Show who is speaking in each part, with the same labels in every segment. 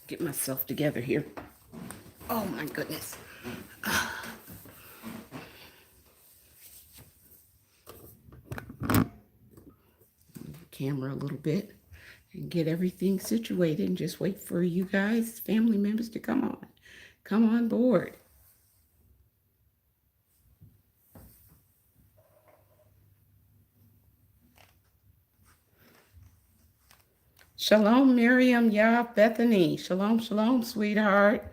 Speaker 1: Get myself together here. Oh my goodness. Camera a little bit and get everything situated and just wait for you guys, family members, to come on board. Shalom, Miriam, Yah, Bethany. Shalom, shalom, sweetheart.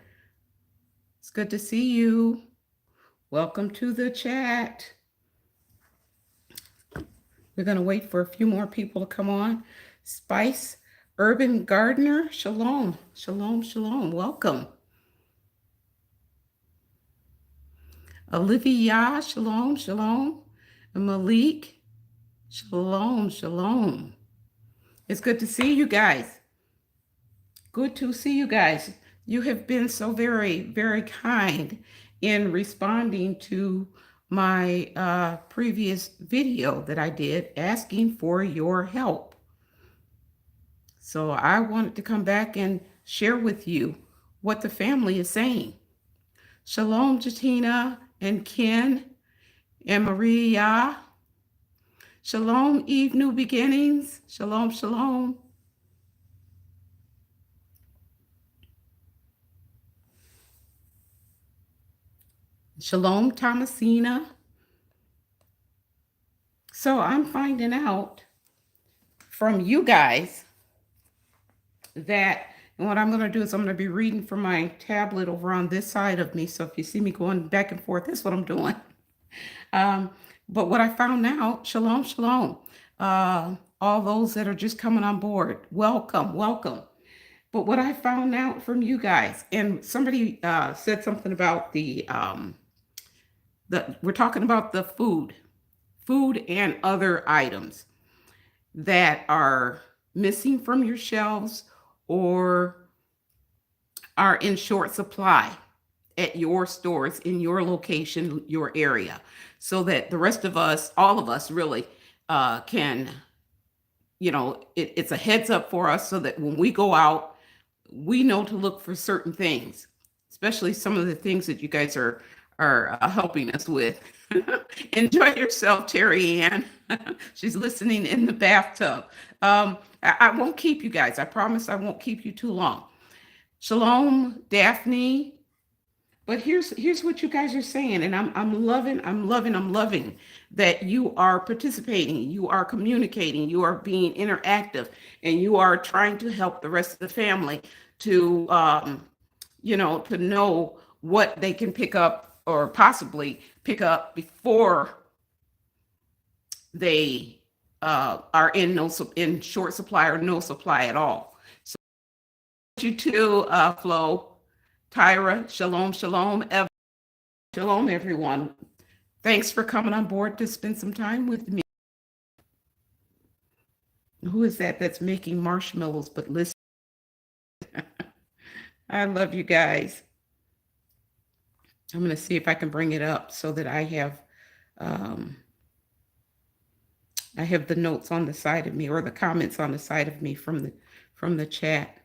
Speaker 1: It's good to see you. Welcome to the chat. We're going to wait for a few more people to come on. Spice, Urban Gardener, shalom, shalom, shalom. Welcome. Olivia, shalom, shalom. And Malik, shalom, shalom. It's good to see you guys. Good to see you guys. You have been so very, very kind in responding to my previous video that I did asking for your help. So I wanted to come back and share with you what the family is saying. Shalom, Jatina and Ken and Maria. Shalom, Eve New Beginnings. Shalom, shalom. Shalom, Thomasina. So I'm finding out from you guys that, and what I'm going to do is I'm going to be reading from my tablet over on this side of me. So if you see me going back and forth, that's what I'm doing. But what I found out, shalom, shalom. All those that are just coming on board, welcome, welcome. But what I found out from you guys, and somebody said something about we're talking about the food and other items that are missing from your shelves or are in short supply at your stores, in your location, your area, so that the rest of us, all of us really, can, it's a heads up for us so that when we go out, we know to look for certain things, especially some of the things that you guys are helping us with. Enjoy yourself, Terry Ann. She's listening in the bathtub. I won't keep you guys. I promise I won't keep you too long. Shalom, Daphne. But here's what you guys are saying, and I'm loving that you are participating, you are communicating, you are being interactive, and you are trying to help the rest of the family to to know what they can pick up or possibly pick up before they are in short supply or no supply at all. So you too, Flo. Tyra, shalom, shalom. Shalom, everyone. Thanks for coming on board to spend some time with me. Who is that that's making marshmallows but listen? I love you guys. I'm going to see if I can bring it up so that I have the notes on the side of me, or the comments on the side of me from the chat.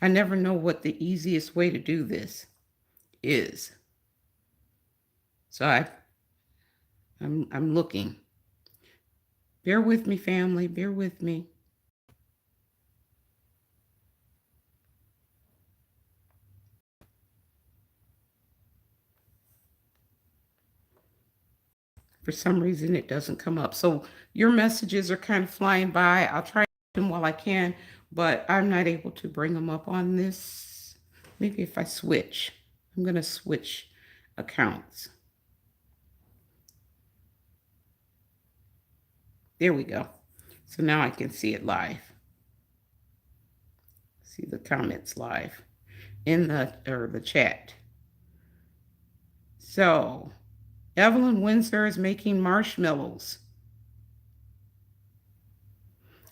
Speaker 1: I never know what the easiest way to do this is. So I'm looking. Bear with me, family. Bear with me. For some reason, it doesn't come up. So your messages are kind of flying by. I'll try them while I can, but I'm not able to bring them up on this. Maybe if I switch. I'm going to switch accounts. There we go. So now I can see it live. See the comments live in the chat. So Evelyn Windsor is making marshmallows.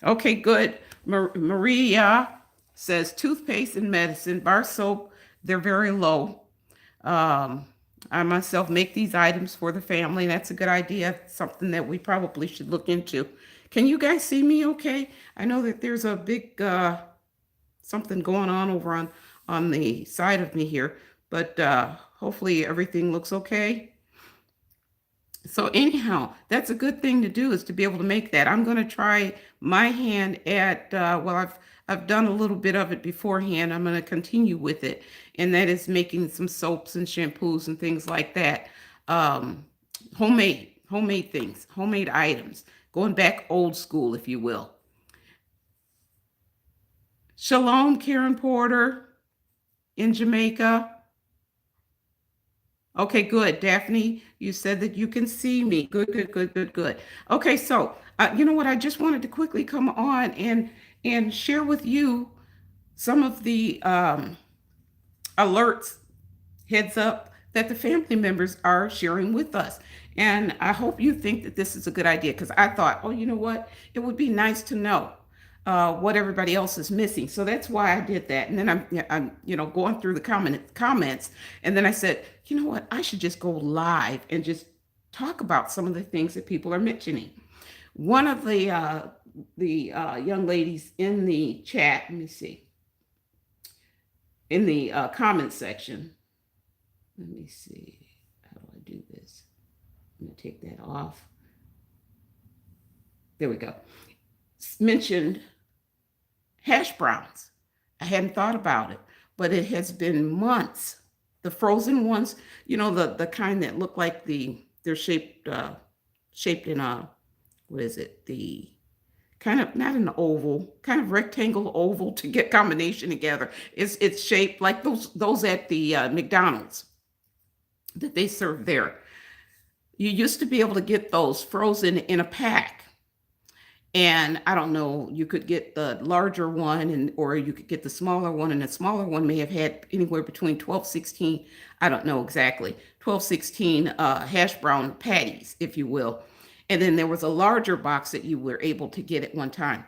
Speaker 1: Okay, good. Maria says toothpaste and medicine, bar soap, they're very low. I myself make these items for the family, and that's a good idea. Something that we probably should look into. Can you guys see me okay? I know that there's a big something going on over on the side of me here, but hopefully everything looks okay. So anyhow, that's a good thing to do, is to be able to make that. I'm going to try my hand at well, I've done a little bit of it beforehand. I'm going to continue with it, and that is making some soaps and shampoos and things like that. Um, homemade things, homemade items, going back old school, if you will. Shalom, Karen Porter in Jamaica. Okay, good. Daphne, you said that you can see me. Good, good, good, good, good. Okay, so you know what? I just wanted to quickly come on and share with you some of the alerts, heads up, that the family members are sharing with us. And I hope you think that this is a good idea, because I thought, oh, you know what? It would be nice to know what everybody else is missing. So that's why I did that. And then I'm going through the comments, and then I said, you know what? I should just go live and just talk about some of the things that people are mentioning. One of the young ladies in the chat, let me see, in the comment section. Let me see. How do I do this? I'm going to take that off. There we go. Mentioned hash browns. I hadn't thought about it, but it has been months. The frozen ones, the kind that look like they're shaped in a, what is it? The kind of, not an oval, kind of rectangle oval to get combination together. It's shaped like those at the McDonald's that they serve there. You used to be able to get those frozen in a pack. And I don't know, you could get the larger one, or you could get the smaller one, and the smaller one may have had anywhere between 12, 16, I don't know exactly, 12, 16 hash brown patties, if you will. And then there was a larger box that you were able to get at one time.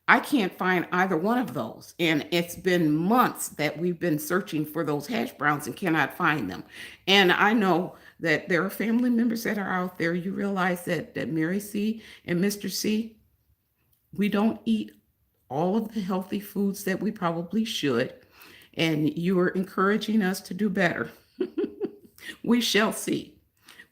Speaker 1: I can't find either one of those. And it's been months that we've been searching for those hash browns and cannot find them. And I know that there are family members that are out there. You realize that Mary C. and Mr. C., we don't eat all of the healthy foods that we probably should. And you are encouraging us to do better. We shall see.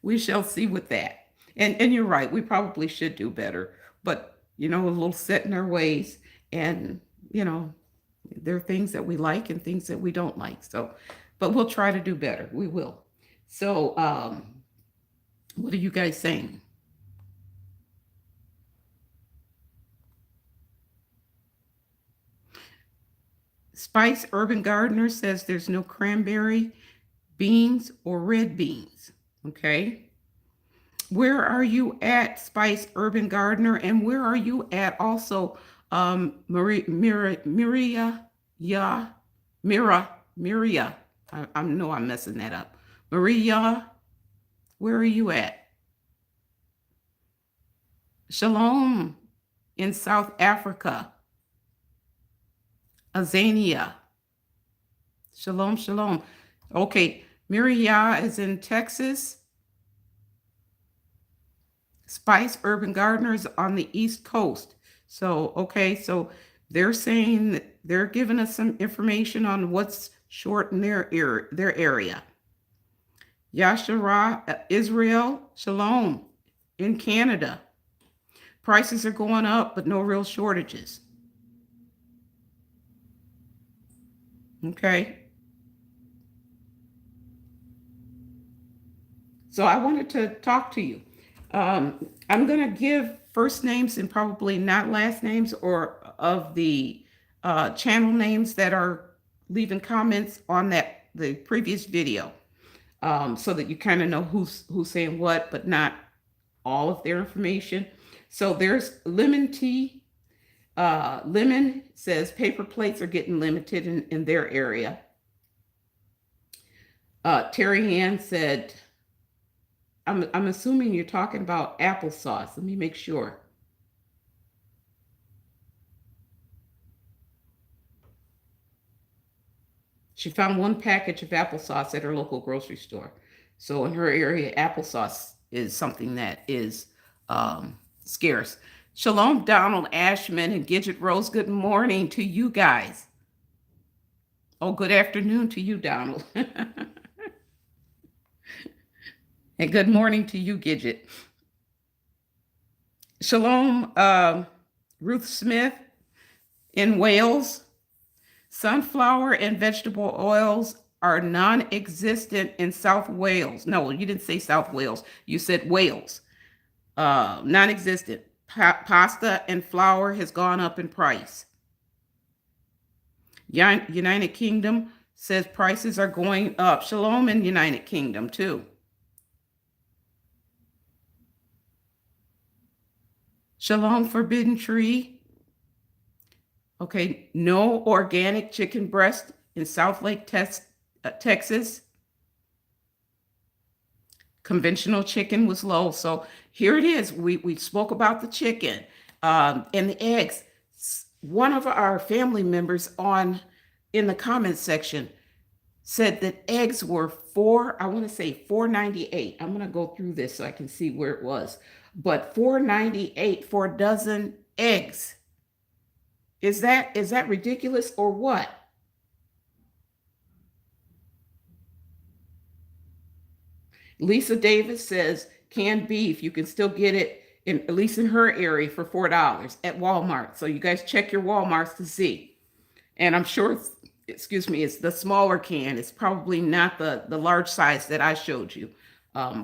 Speaker 1: We shall see with that. And you're right, we probably should do better. But, a little set in our ways. And, there are things that we like and things that we don't like. So, but we'll try to do better. We will. So, what are you guys saying? Spice Urban Gardener says there's no cranberry, beans, or red beans. Okay. Where are you at, Spice Urban Gardener? And where are you at also, Miria? I know I'm messing that up. Maria, where are you at? Shalom in South Africa. Azania. Shalom, shalom. Okay, Miria is in Texas. Spice Urban Gardeners on the East Coast. So, okay, so they're saying that they're giving us some information on what's short in their area. Yashara, Israel, Shalom in Canada. Prices are going up, but no real shortages. Okay. So I wanted to talk to you. I'm going to give first names and probably not last names, or of the channel names that are leaving comments on the previous video, so that you kind of know who's saying what, but not all of their information. So there's Lemon Tea. Lemon says paper plates are getting limited in their area. Terry Ann said, I'm assuming you're talking about applesauce. Let me make sure. She found one package of applesauce at her local grocery store. So in her area, applesauce is something that is scarce. Shalom, Donald Ashman and Gidget Rose. Good morning to you guys. Oh, good afternoon to you, Donald. And good morning to you, Gidget. Shalom, Ruth Smith in Wales. Sunflower and vegetable oils are non-existent in South Wales. No, you didn't say South Wales. You said Wales. Non-existent. Pasta and flour has gone up in price. United Kingdom says prices are going up. Shalom in United Kingdom too. Shalom, Forbidden Tree. Okay, no organic chicken breast in South Lake, Texas. Conventional chicken was low. So here it is. We spoke about the chicken and the eggs. One of our family members in the comments section said that eggs were $4.98. I'm going to go through this so I can see where it was. But $4.98 for a dozen eggs. Is that ridiculous or what? Lisa Davis says canned beef, you can still get it at least in her area for $4 at Walmart. So you guys check your Walmarts to see. And I'm sure it's the smaller can. It's probably not the large size that I showed you,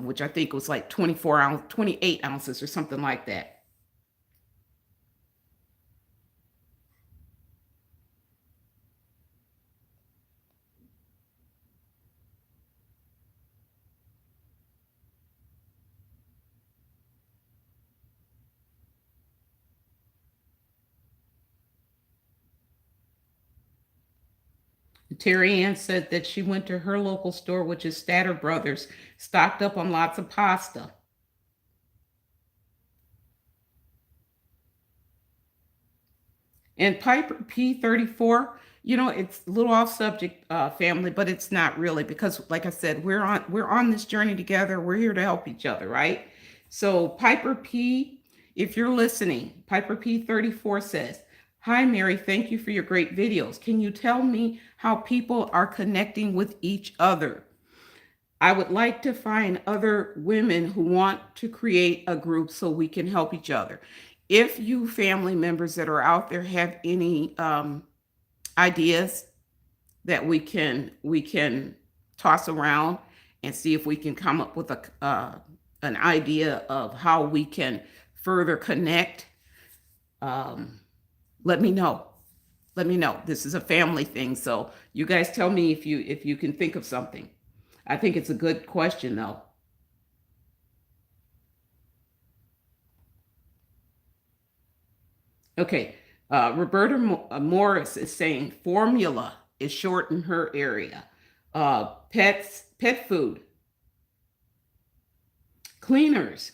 Speaker 1: which I think was like 28 ounces or something like that. Terry Ann said that she went to her local store, which is Statter Brothers, stocked up on lots of pasta. And Piper P34, it's a little off subject, family, but it's not really because, like I said, we're on this journey together. We're here to help each other, right? So Piper P, if you're listening, Piper P34 says, "Hi, Mary. Thank you for your great videos. Can you tell me how people are connecting with each other? I would like to find other women who want to create a group so we can help each other." If you family members that are out there have any ideas that we can toss around and see if we can come up with an idea of how we can further connect, let me know. Let me know. This is a family thing, so you guys tell me if you can think of something. I think it's a good question, though. Okay, Roberta Morris is saying formula is short in her area. Pet food, cleaners.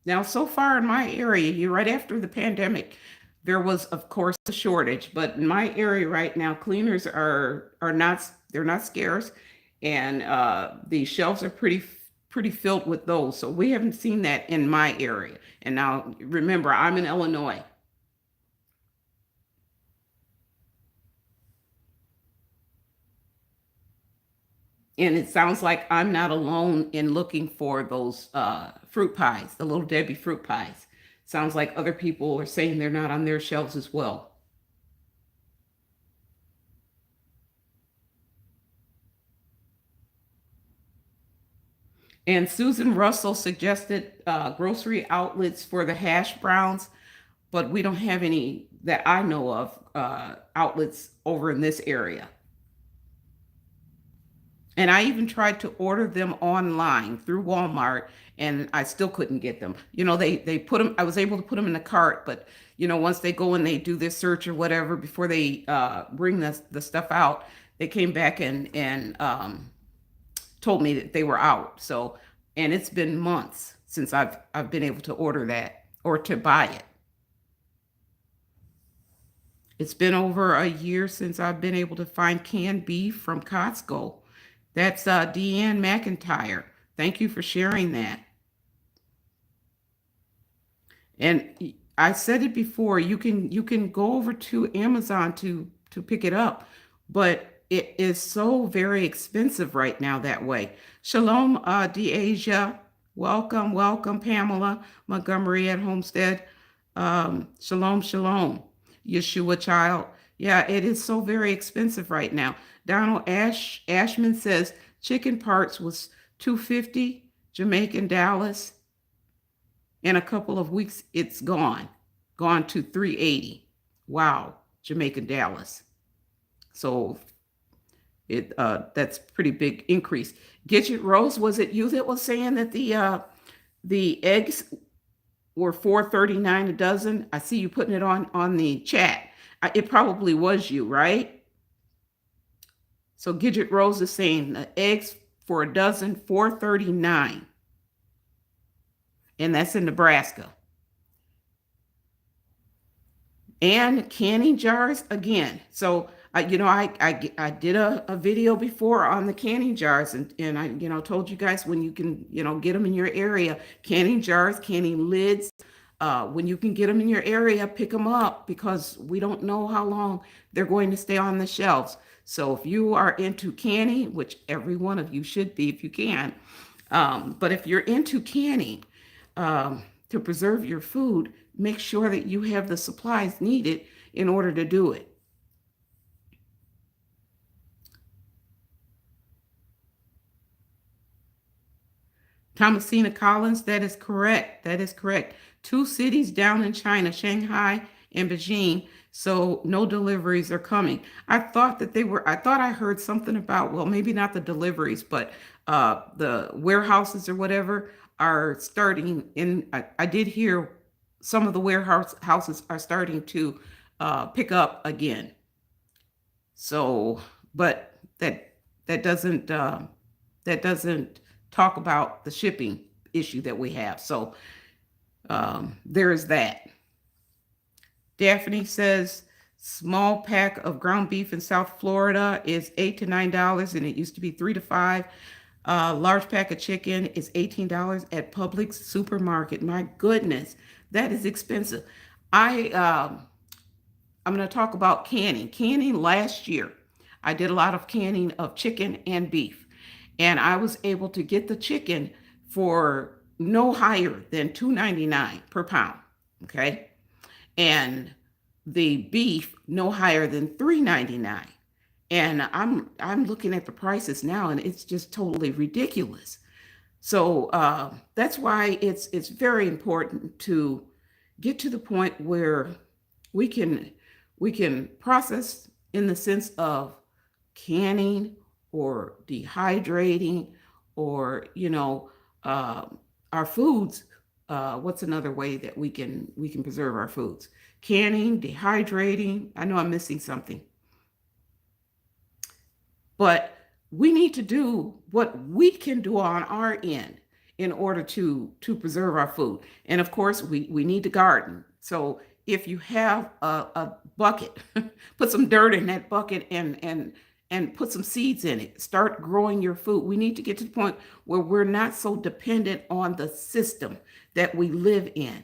Speaker 1: Now, so far in my area, you're right after the pandemic, there was, of course, a shortage. But in my area right now, cleaners are not scarce, and the shelves are pretty filled with those. So we haven't seen that in my area. And now, remember, I'm in Illinois. And it sounds like I'm not alone in looking for those fruit pies, the Little Debbie fruit pies. Sounds like other people are saying they're not on their shelves as well. And Susan Russell suggested grocery outlets for the hash browns, but we don't have any that I know of outlets over in this area. And I even tried to order them online through Walmart, and I still couldn't get them. They put them. I was able to put them in the cart, but once they go and they do their search or whatever before they bring the stuff out, they came back and told me that they were out. So, and it's been months since I've been able to order that or to buy it. It's been over a year since I've been able to find canned beef from Costco. That's Deanne McIntyre. Thank you for sharing that. And I said it before, you can go over to Amazon to pick it up, but it is so very expensive right now that way. Shalom, DeAsia. Welcome, welcome, Pamela Montgomery at Homestead. Shalom, shalom, Yeshua child. Yeah, it is so very expensive right now. Donald Ashman says chicken parts was 250, Jamaican Dallas. In a couple of weeks, it's gone to 380. Wow, Jamaican Dallas. So that's pretty big increase. Gidget Rose, was it you that was saying that the eggs were 4.39 a dozen? I see you putting it on the chat. It probably was you, right? So Gidget Rose is saying the eggs for a dozen 4.39, and that's in Nebraska. And canning jars again. So I did a video before on the canning jars, and I told you guys when you can get them in your area, canning jars, canning lids. When you can get them in your area, pick them up, because we don't know how long they're going to stay on the shelves. So if you are into canning, which every one of you should be if you can, but if you're into canning to preserve your food, make sure that you have the supplies needed in order to do it. Thomasina Collins, that is correct. That is correct. 2 cities down in China, Shanghai and Beijing. So no deliveries are coming. I thought I heard something about, well, maybe not the deliveries, but the warehouses or whatever are starting in. I did hear some of the warehouses are starting to pick up again. So, but that doesn't talk about the shipping issue that we have. So there is that. Daphne says small pack of ground beef in South Florida is $8 to $9, and it used to be $3 to $5. Large pack of chicken is $18 at Publix supermarket. My goodness, that is expensive. I'm going to talk about canning. Canning last year, I did a lot of canning of chicken and beef, and I was able to get the chicken for no higher than $2.99 per pound. Okay. And the beef no higher than $3.99. And I'm looking at the prices now, and it's just totally ridiculous. So that's why it's very important to get to the point where we can process in the sense of canning or dehydrating, or our foods. What's another way that we can preserve our foods? Canning, dehydrating. I know I'm missing something. But we need to do what we can do on our end in order to preserve our food. And of course, we need to garden. So if you have a bucket, put some dirt in that bucket and put some seeds in it. Start growing your food. We need to get to the point where we're not so dependent on the system that we live in.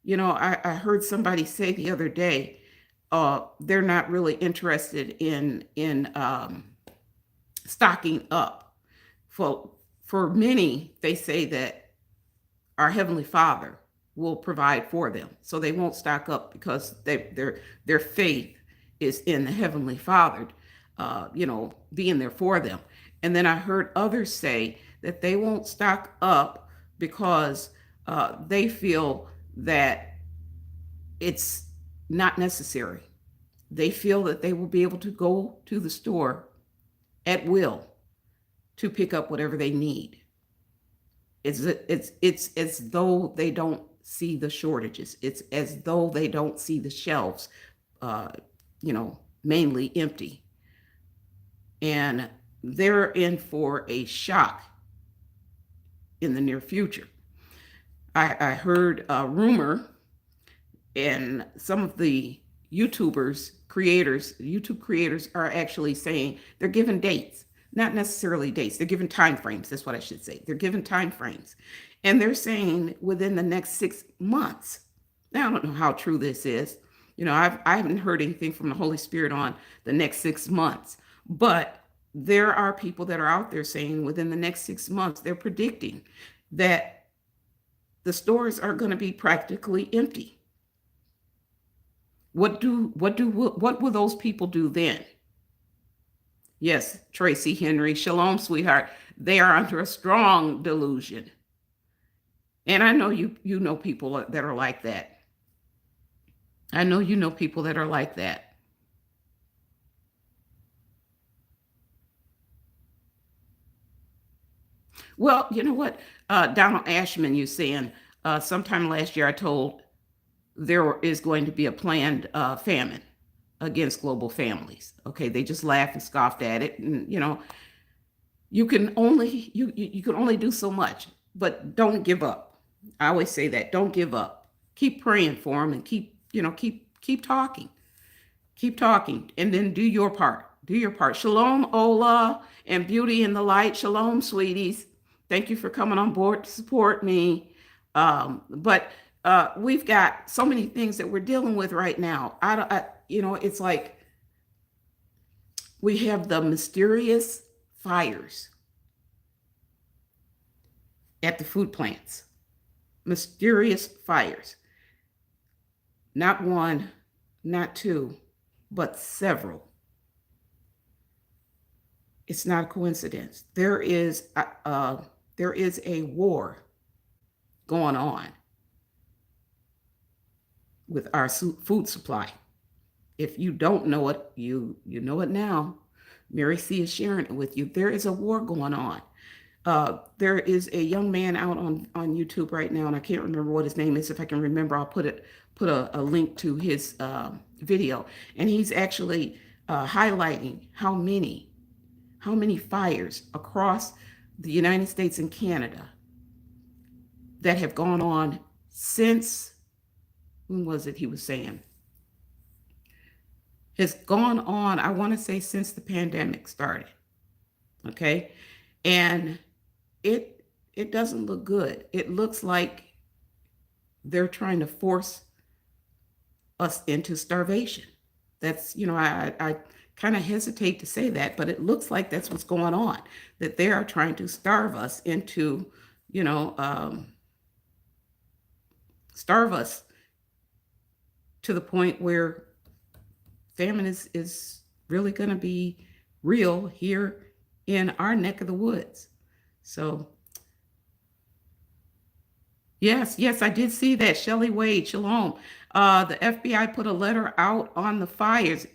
Speaker 1: I heard somebody say the other day, they're not really interested in stocking up. For many, they say that our Heavenly Father will provide for them, so they won't stock up because their faith is in the Heavenly Father, being there for them. And then I heard others say that they won't stock up because they feel that it's not necessary. They feel that they will be able to go to the store at will to pick up whatever they need. It's as though they don't see the shortages. It's as though they don't see the shelves, mainly empty. And they're in for a shock in the near future. I heard a rumor, and some of the YouTube creators are actually saying they're giving dates. not necessarily dates. They're given time frames. That's what I should say. They're given time frames. And they're saying within the next 6 months. Now, I don't know how true this is. I haven't heard anything from the Holy Spirit on the next 6 months, but there are people that are out there saying within the next 6 months, they're predicting that the stores are going to be practically empty. What will those people do then? Yes, Tracy Henry, shalom, sweetheart. They are under a strong delusion. And I know you know people that are like that. I know you know people that are like that. Well, you know what? Donald Ashman, you saying sometime last year I told there is going to be a planned famine against global families. Okay, they just laughed and scoffed at it, and you can only do so much, but don't give up. I always say that, don't give up. Keep praying for them and keep talking. Keep talking, and then do your part. Do your part. Shalom, Ola, and Beauty in the Light. Shalom, sweeties. Thank you for coming on board to support me. But we've got so many things that we're dealing with right now. It's like we have the mysterious fires at the food plants. Mysterious fires. Not one, not two, but several. It's not a coincidence. There is a war going on with our food supply. If you don't know it, you know it now. Mary C is sharing it with you. There is a war going on. There is a young man out on YouTube right now, and I can't remember what his name is. If I can remember, I'll put a link to his video, and he's actually highlighting how many fires across the United States and Canada that have gone on since, when was it he was saying? Has gone on, I want to say, since the pandemic started. Okay? And it doesn't look good. It looks like they're trying to force us into starvation. That's, I kind of hesitate to say that, but it looks like that's what's going on, that they are trying to starve us into, starve us to the point where famine is really going to be real here in our neck of the woods. So, yes, I did see that. Shelley Wade, shalom. The FBI put a letter out on the fires.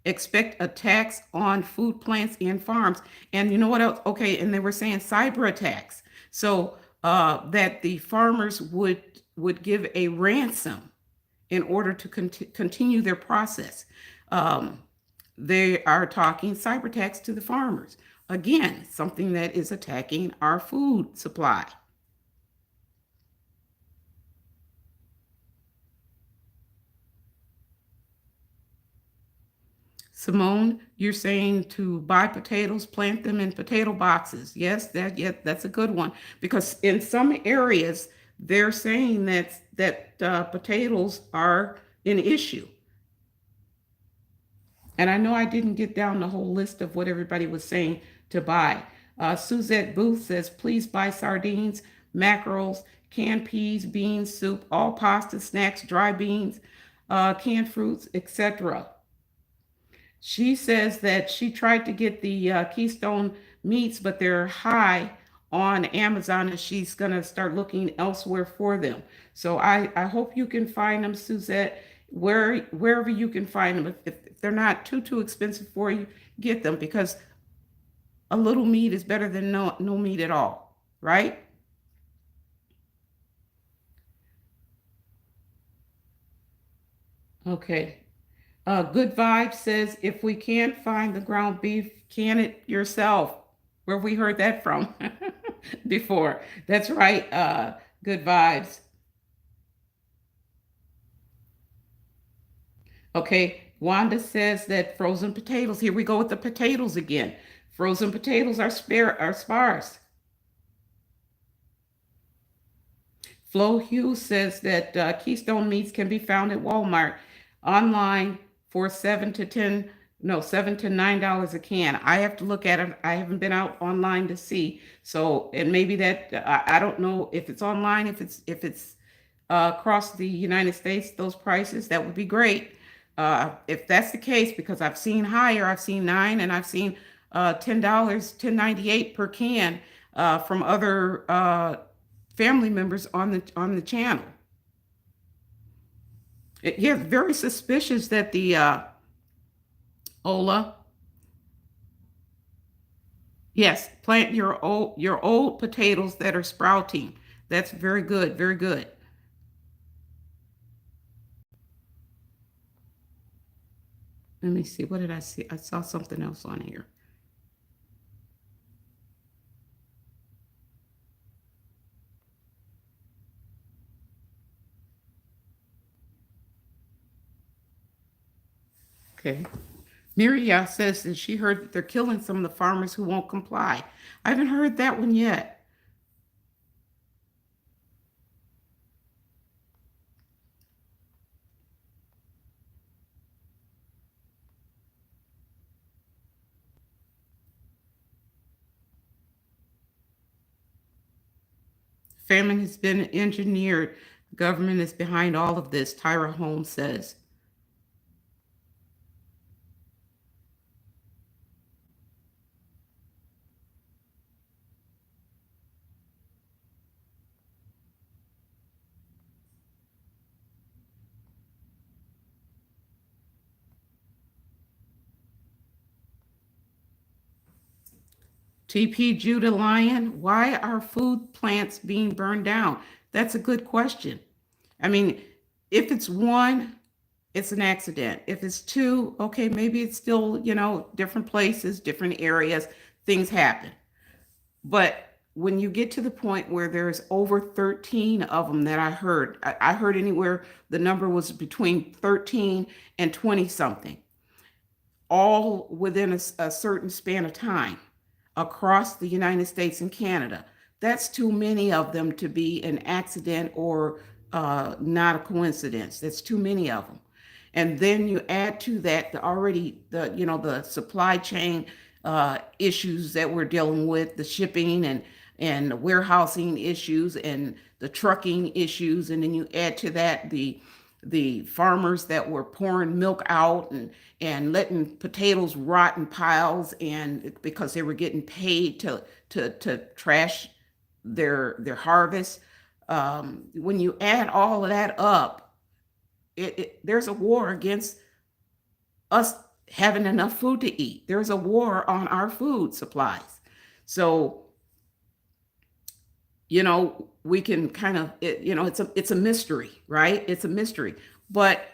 Speaker 1: Expect attacks on food plants and farms. And you know what else? Okay, and they were saying cyber attacks. So that the farmers would give a ransom in order to continue their process. They are talking cyber attacks to the farmers. Again, something that is attacking our food supply. Simone, you're saying to buy potatoes, plant them in potato boxes. Yes, that's a good one, because in some areas they're saying that potatoes are an issue. And I know I didn't get down the whole list of what everybody was saying to buy. Suzette Booth says, please buy sardines, mackerels, canned peas, beans, soup, all pasta, snacks, dry beans, canned fruits, etc. She says that she tried to get the Keystone meats, but they're high on Amazon, and she's going to start looking elsewhere for them. So I hope you can find them, Suzette, wherever you can find them. If they're not too expensive for you, get them, because a little meat is better than no meat at all, right? Okay. Good Vibe says, if we can't find the ground beef, can it yourself. Where we heard that from before. That's right. Good Vibes. Okay. Wanda says that frozen potatoes. Here we go with the potatoes again. Frozen potatoes are sparse. Flo Hughes says that Keystone meats can be found at Walmart online for $7 to $9 a can. I have to look at it. I haven't been out online to see. So, and maybe that I don't know if it's online, if it's across the United States, those prices, that would be great. If that's the case, because I've seen higher, I've seen nine, and I've seen $10, 10.98 per can from other family members on the channel. Yeah, very suspicious that the Ola, yes, plant your old potatoes that are sprouting. That's very good, very good. Let me see. What did I see? I saw something else on here. Okay. Miria says that she heard that they're killing some of the farmers who won't comply. I haven't heard that one yet. Famine has been engineered. The government is behind all of this, Tyra Holmes says. TP Judah Lyon, why are food plants being burned down? That's a good question. I mean, if it's one, it's an accident. If it's two, okay, maybe it's still, different places, different areas, things happen. But when you get to the point where there's over 13 of them that I heard anywhere the number was between 13 and 20 something, all within a certain span of time across the United States and Canada. That's too many of them to be an accident or not a coincidence. That's too many of them. And then you add to that the supply chain issues that we're dealing with, the shipping and the warehousing issues and the trucking issues, and then you add to that the farmers that were pouring milk out and letting potatoes rot in piles, and because they were getting paid to trash their harvest. When you add all of that up, there's a war against us having enough food to eat. There's a war on our food supplies. So, we can kind of, it's a mystery, right? It's a mystery. But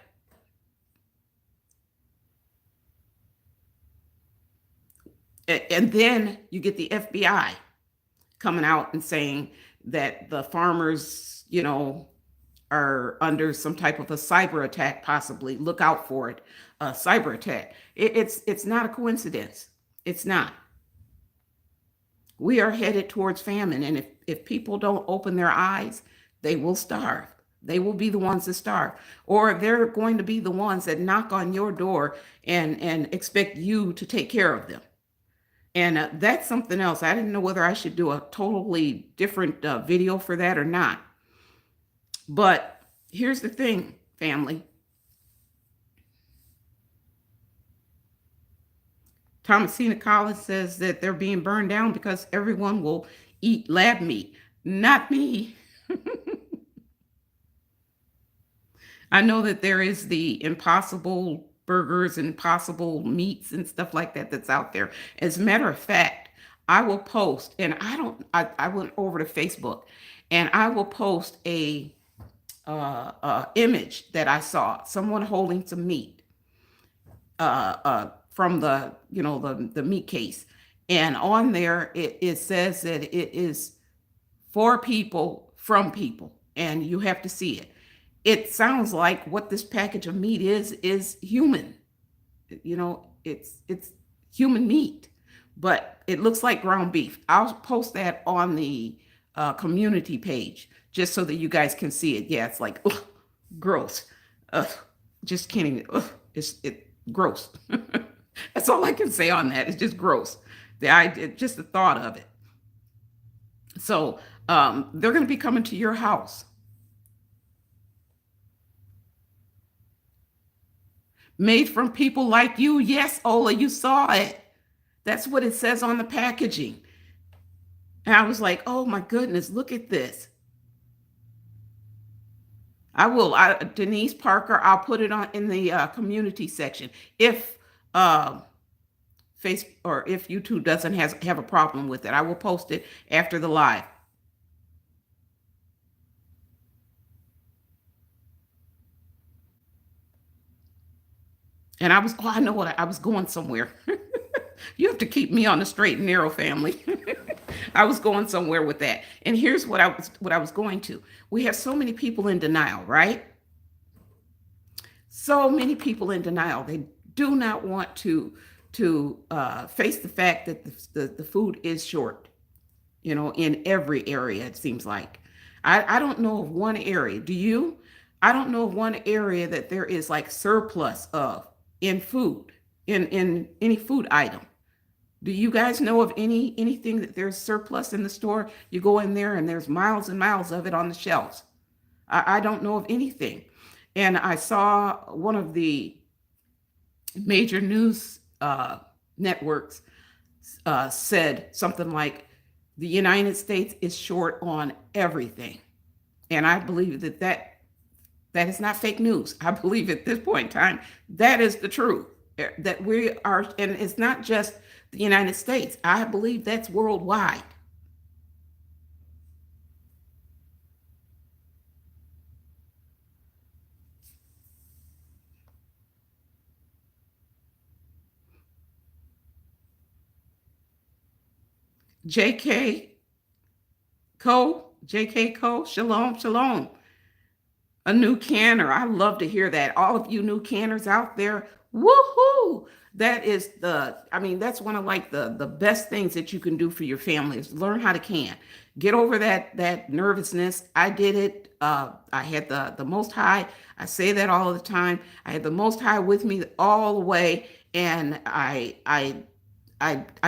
Speaker 1: and then you get the FBI coming out and saying that the farmers, are under some type of a cyber attack, possibly. Look out for it. A cyber attack. It's not a coincidence. It's not. We are headed towards famine, and if people don't open their eyes, they will starve. They will be the ones that starve, or they're going to be the ones that knock on your door and expect you to take care of them. And that's something else. I didn't know whether I should do a totally different video for that or not. But here's the thing, family. Thomasina Collins says that they're being burned down because everyone will eat lab meat. Not me. I know that there is the impossible burgers and impossible meats and stuff like that that's out there. As a matter of fact, I will post, and I went over to Facebook, and I will post a image that I saw, someone holding some meat from the meat case, and on there it says that it is for people, from people, and you have to see it. It sounds like what this package of meat is human. It's human meat, but it looks like ground beef. I'll post that on the community page just so that you guys can see it. Yeah, it's like, ugh, gross. Ugh, just can't even. Ugh, it gross. That's all I can say on that. It's just gross. The idea, just the thought of it. So they're going to be coming to your house, made from people like you. Yes, Ola, you saw it. That's what it says on the packaging. And I was like, oh my goodness, look at this. Denise Parker, I'll put it on in the community section. If Facebook or if YouTube doesn't have a problem with it, I will post it after the live. And I know what I was going somewhere. You have to keep me on the straight and narrow, family. I was going somewhere with that. And here's what I was going to. We have so many people in denial, right? So many people in denial. They do not want to face the fact that the food is short, in every area, it seems like. I don't know of one area. Do you? I don't know of one area that there is like surplus of in food, in any food item. Do you guys know of anything that there's surplus in the store? You go in there and there's miles and miles of it on the shelves. I don't know of anything. And I saw one of the major news networks said something like the United States is short on everything. And I believe that is not fake news. I believe at this point in time, that is the truth. That we are, and it's not just the United States. I believe that's worldwide. JK JK Cole, shalom, shalom. A new canner. I love to hear that. All of you new canners out there, woohoo! That's one of like the best things that you can do for your family is learn how to can. Get over that nervousness. I did it. I had the Most High. I say that all the time. I had the Most High with me all the way, and I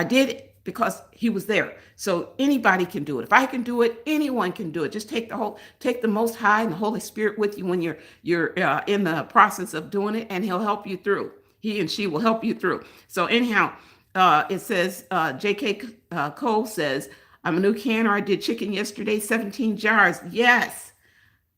Speaker 1: did it because he was there. So anybody can do it. If I can do it, anyone can do it. Just take the Most High and the Holy Spirit with you when you're in the process of doing it, and He'll help you through. He and she will help you through. So anyhow, it says J.K. Cole says, "I'm a new canner. I did chicken yesterday, 17 jars. Yes,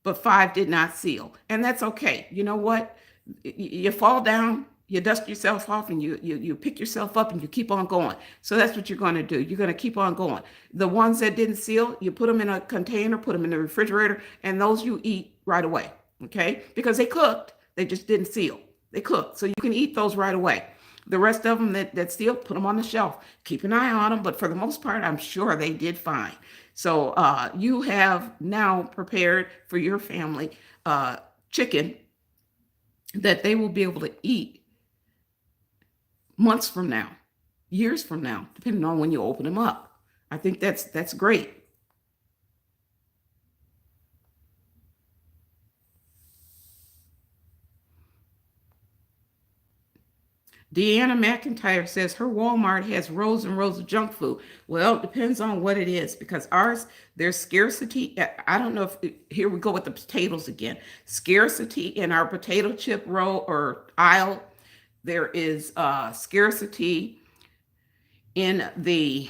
Speaker 1: but 5 did not seal, and that's okay. You know what? You fall down, you dust yourself off, and you pick yourself up, and you keep on going. So that's what you're going to do. You're going to keep on going. The ones that didn't seal, you put them in a container, put them in the refrigerator, and those you eat right away, okay? Because they cooked, they just didn't seal. They cooked, so you can eat those right away. The rest of them that seal, put them on the shelf. Keep an eye on them, but for the most part, I'm sure they did fine. So you have now prepared for your family chicken that they will be able to eat months from now, years from now, depending on when you open them up. I think that's great. Deanna McIntyre says her Walmart has rows and rows of junk food. Well, it depends on what it is because ours, there's scarcity. I don't know if, here we go with the potatoes again. Scarcity in our potato chip row or aisle. There is scarcity in the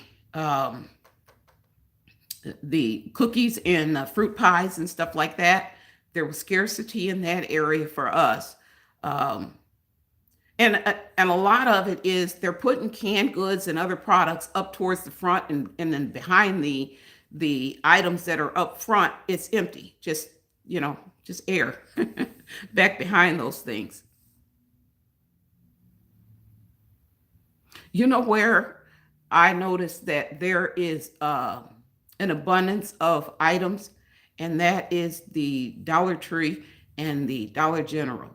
Speaker 1: cookies and fruit pies and stuff like that. There was scarcity in that area for us. Um, and a lot of it is they're putting canned goods and other products up towards the front, and then behind the items that are up front, it's empty. Just air back behind those things. You know where I noticed that there is an abundance of items, and that is the Dollar Tree and the Dollar General.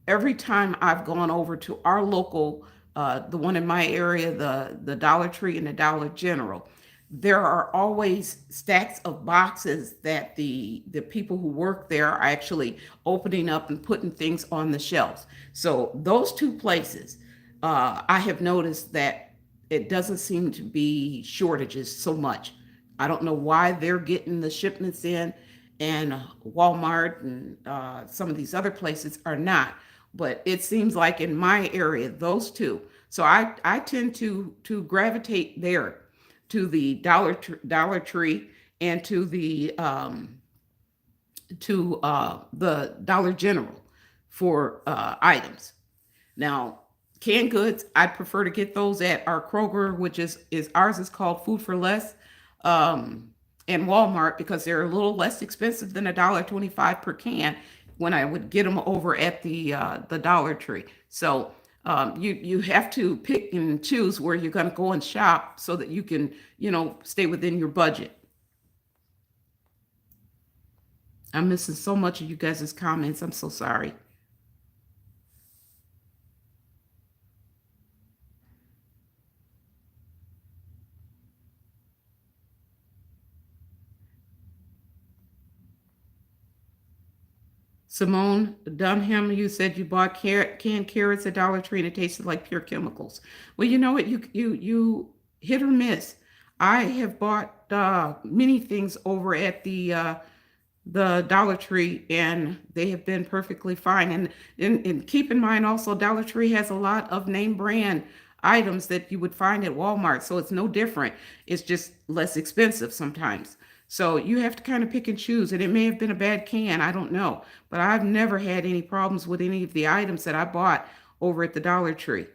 Speaker 1: Every time I've gone over to our local the one in my area, the Dollar Tree and the Dollar General, there are always stacks of boxes that the people who work there are actually opening up and putting things on the shelves. So those two places, I have noticed that it doesn't seem to be shortages so much. I don't know why they're getting the shipments in, and Walmart and some of these other places are not. But it seems like in my area, those two. So I tend to gravitate there, to the Dollar Tree, and to the Dollar General for items. Now, canned goods, I'd prefer to get those at our Kroger, which is ours is called Food for Less, and Walmart, because they're a little less expensive than $1.25 per can when I would get them over at the Dollar Tree. So you have to pick and choose where you're going to go and shop so that you can, stay within your budget. I'm missing so much of you guys' comments. I'm so sorry. Simone Dunham, you said you bought canned carrots at Dollar Tree and it tasted like pure chemicals. Well, you know what? You hit or miss. I have bought many things over at the Dollar Tree, and they have been perfectly fine. And keep in mind also, Dollar Tree has a lot of name brand items that you would find at Walmart, so it's no different. It's just less expensive sometimes. So you have to kind of pick and choose, and it may have been a bad can, I don't know. But I've never had any problems with any of the items that I bought over at the Dollar Tree.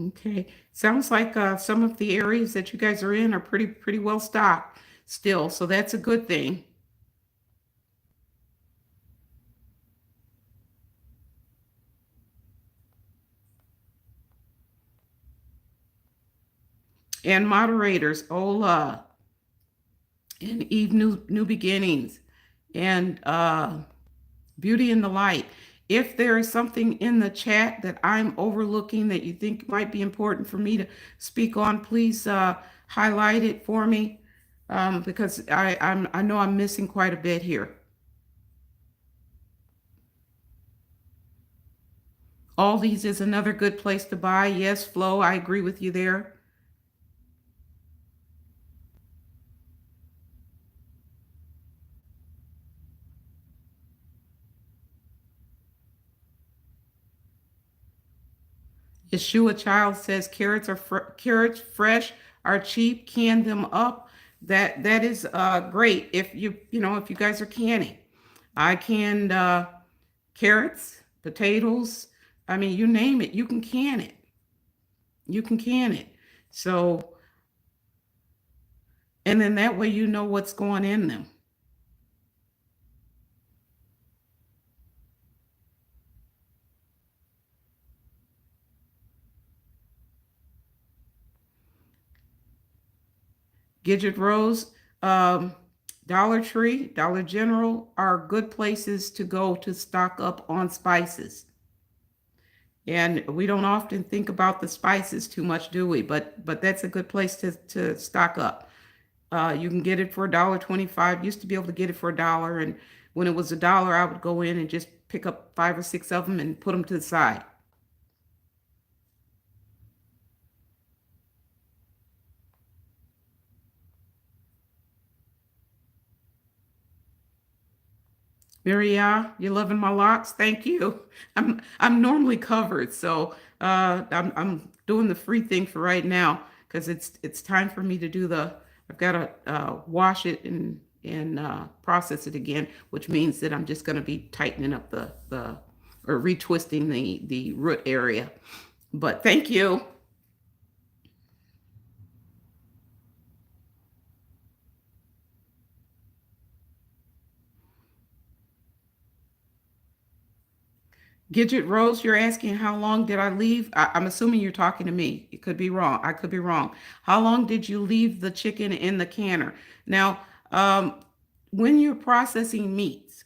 Speaker 1: Okay. Sounds like some of the areas that you guys are in are pretty well stocked still, so that's a good thing. And moderators, Ola and Eve New Beginnings, and Beauty in the Light. If there is something in the chat that I'm overlooking that you think might be important for me to speak on, please highlight it for me, because I know I'm missing quite a bit here. All these is another good place to buy. Yes, Flo, I agree with you there. Yeshua Child says carrots fresh are cheap. Can them up. That is great if if you guys are canning. I canned carrots, potatoes. I mean, you name it, you can can it. You can can it. So, and then that way you know what's going in them. Gidget Rose, um, Dollar Tree, Dollar General are good places to go to stock up on spices. And we don't often think about the spices too much, do we? But that's a good place to stock up. You can get it for $1.25. Used to be able to get it for $1, and when it was $1, I would go in and just pick up 5 or 6 of them and put them to the side. Maria, you loving my locks? Thank you. I'm normally covered, so I'm doing the free thing for right now because it's time for me to do the. I've got to wash it and process it again, which means that I'm just going to be tightening up the or retwisting the root area. But thank you. Gidget Rose, you're asking how long did I leave? I'm assuming you're talking to me. It could be wrong. I could be wrong. How long did you leave the chicken in the canner? Now, when you're processing meats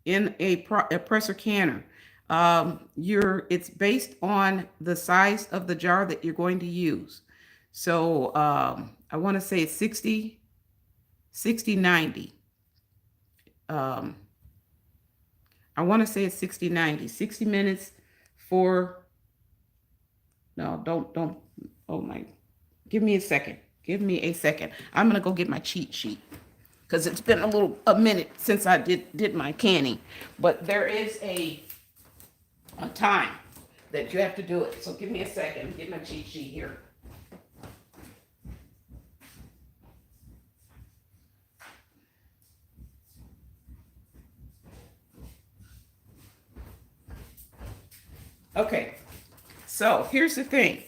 Speaker 1: in a presser canner, it's based on the size of the jar that you're going to use. So I want to say it's 60, 90. Um, I want to say it's 60, 90, 60 minutes for, no, don't, oh my, give me a second. Give me a second. I'm going to go get my cheat sheet because it's been a minute since I did my canning. But there is a time that you have to do it. So give me a second. Get my cheat sheet here. Okay. So here's the thing.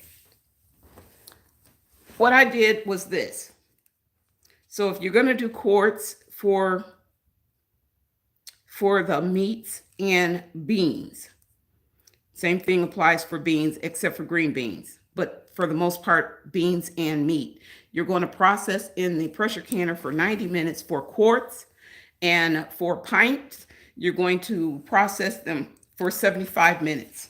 Speaker 1: What I did was this. So if you're going to do quarts for the meats and beans, same thing applies for beans except for green beans. But for the most part, beans and meat. You're going to process in the pressure canner for 90 minutes for quarts, and for pints, you're going to process them for 75 minutes.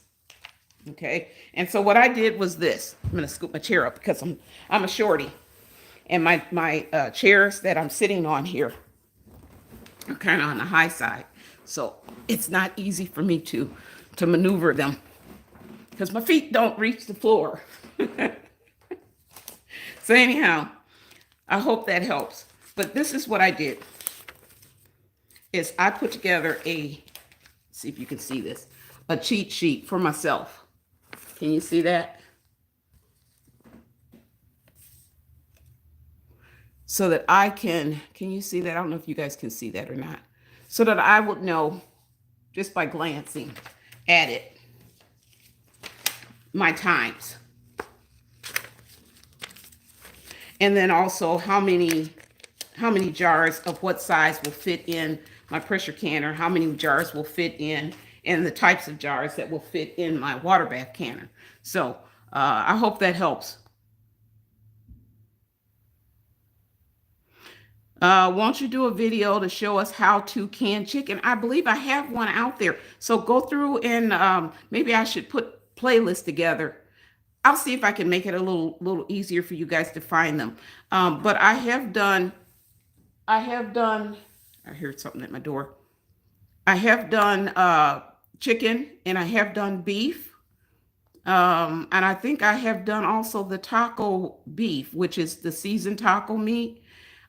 Speaker 1: Okay. And so what I did was this. I'm going to scoop my chair up because I'm a shorty, and my chairs that I'm sitting on here are kind of on the high side, so it's not easy for me to maneuver them because my feet don't reach the floor. So anyhow, I hope that helps. But this is what I did: is I put together see if you can see this, a cheat sheet for myself. Can you see that? So that I can you see that? I don't know if you guys can see that or not. So that I would know just by glancing at it, my times. And then also how many jars of what size will fit in my pressure canner, how many jars will fit in, and the types of jars that will fit in my water bath canner. So I hope that helps. Won't you do a video to show us how to can chicken? I believe I have one out there. So go through and maybe I should put playlists together. I'll see if I can make it a little easier for you guys to find them. But I heard something at my door. I have done chicken, and I have done beef. And I think I have done also the taco beef, which is the seasoned taco meat.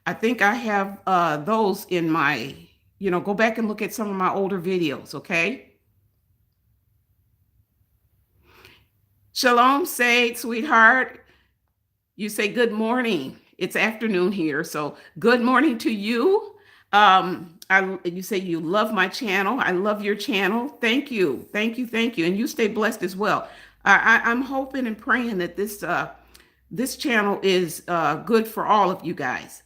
Speaker 1: I think I have those in my, go back and look at some of my older videos, okay? Shalom, say, sweetheart. You say good morning. It's afternoon here, so good morning to you. You say you love my channel. I love your channel. Thank you, thank you, thank you, and you stay blessed as well. I'm hoping and praying that this channel is good for all of you guys.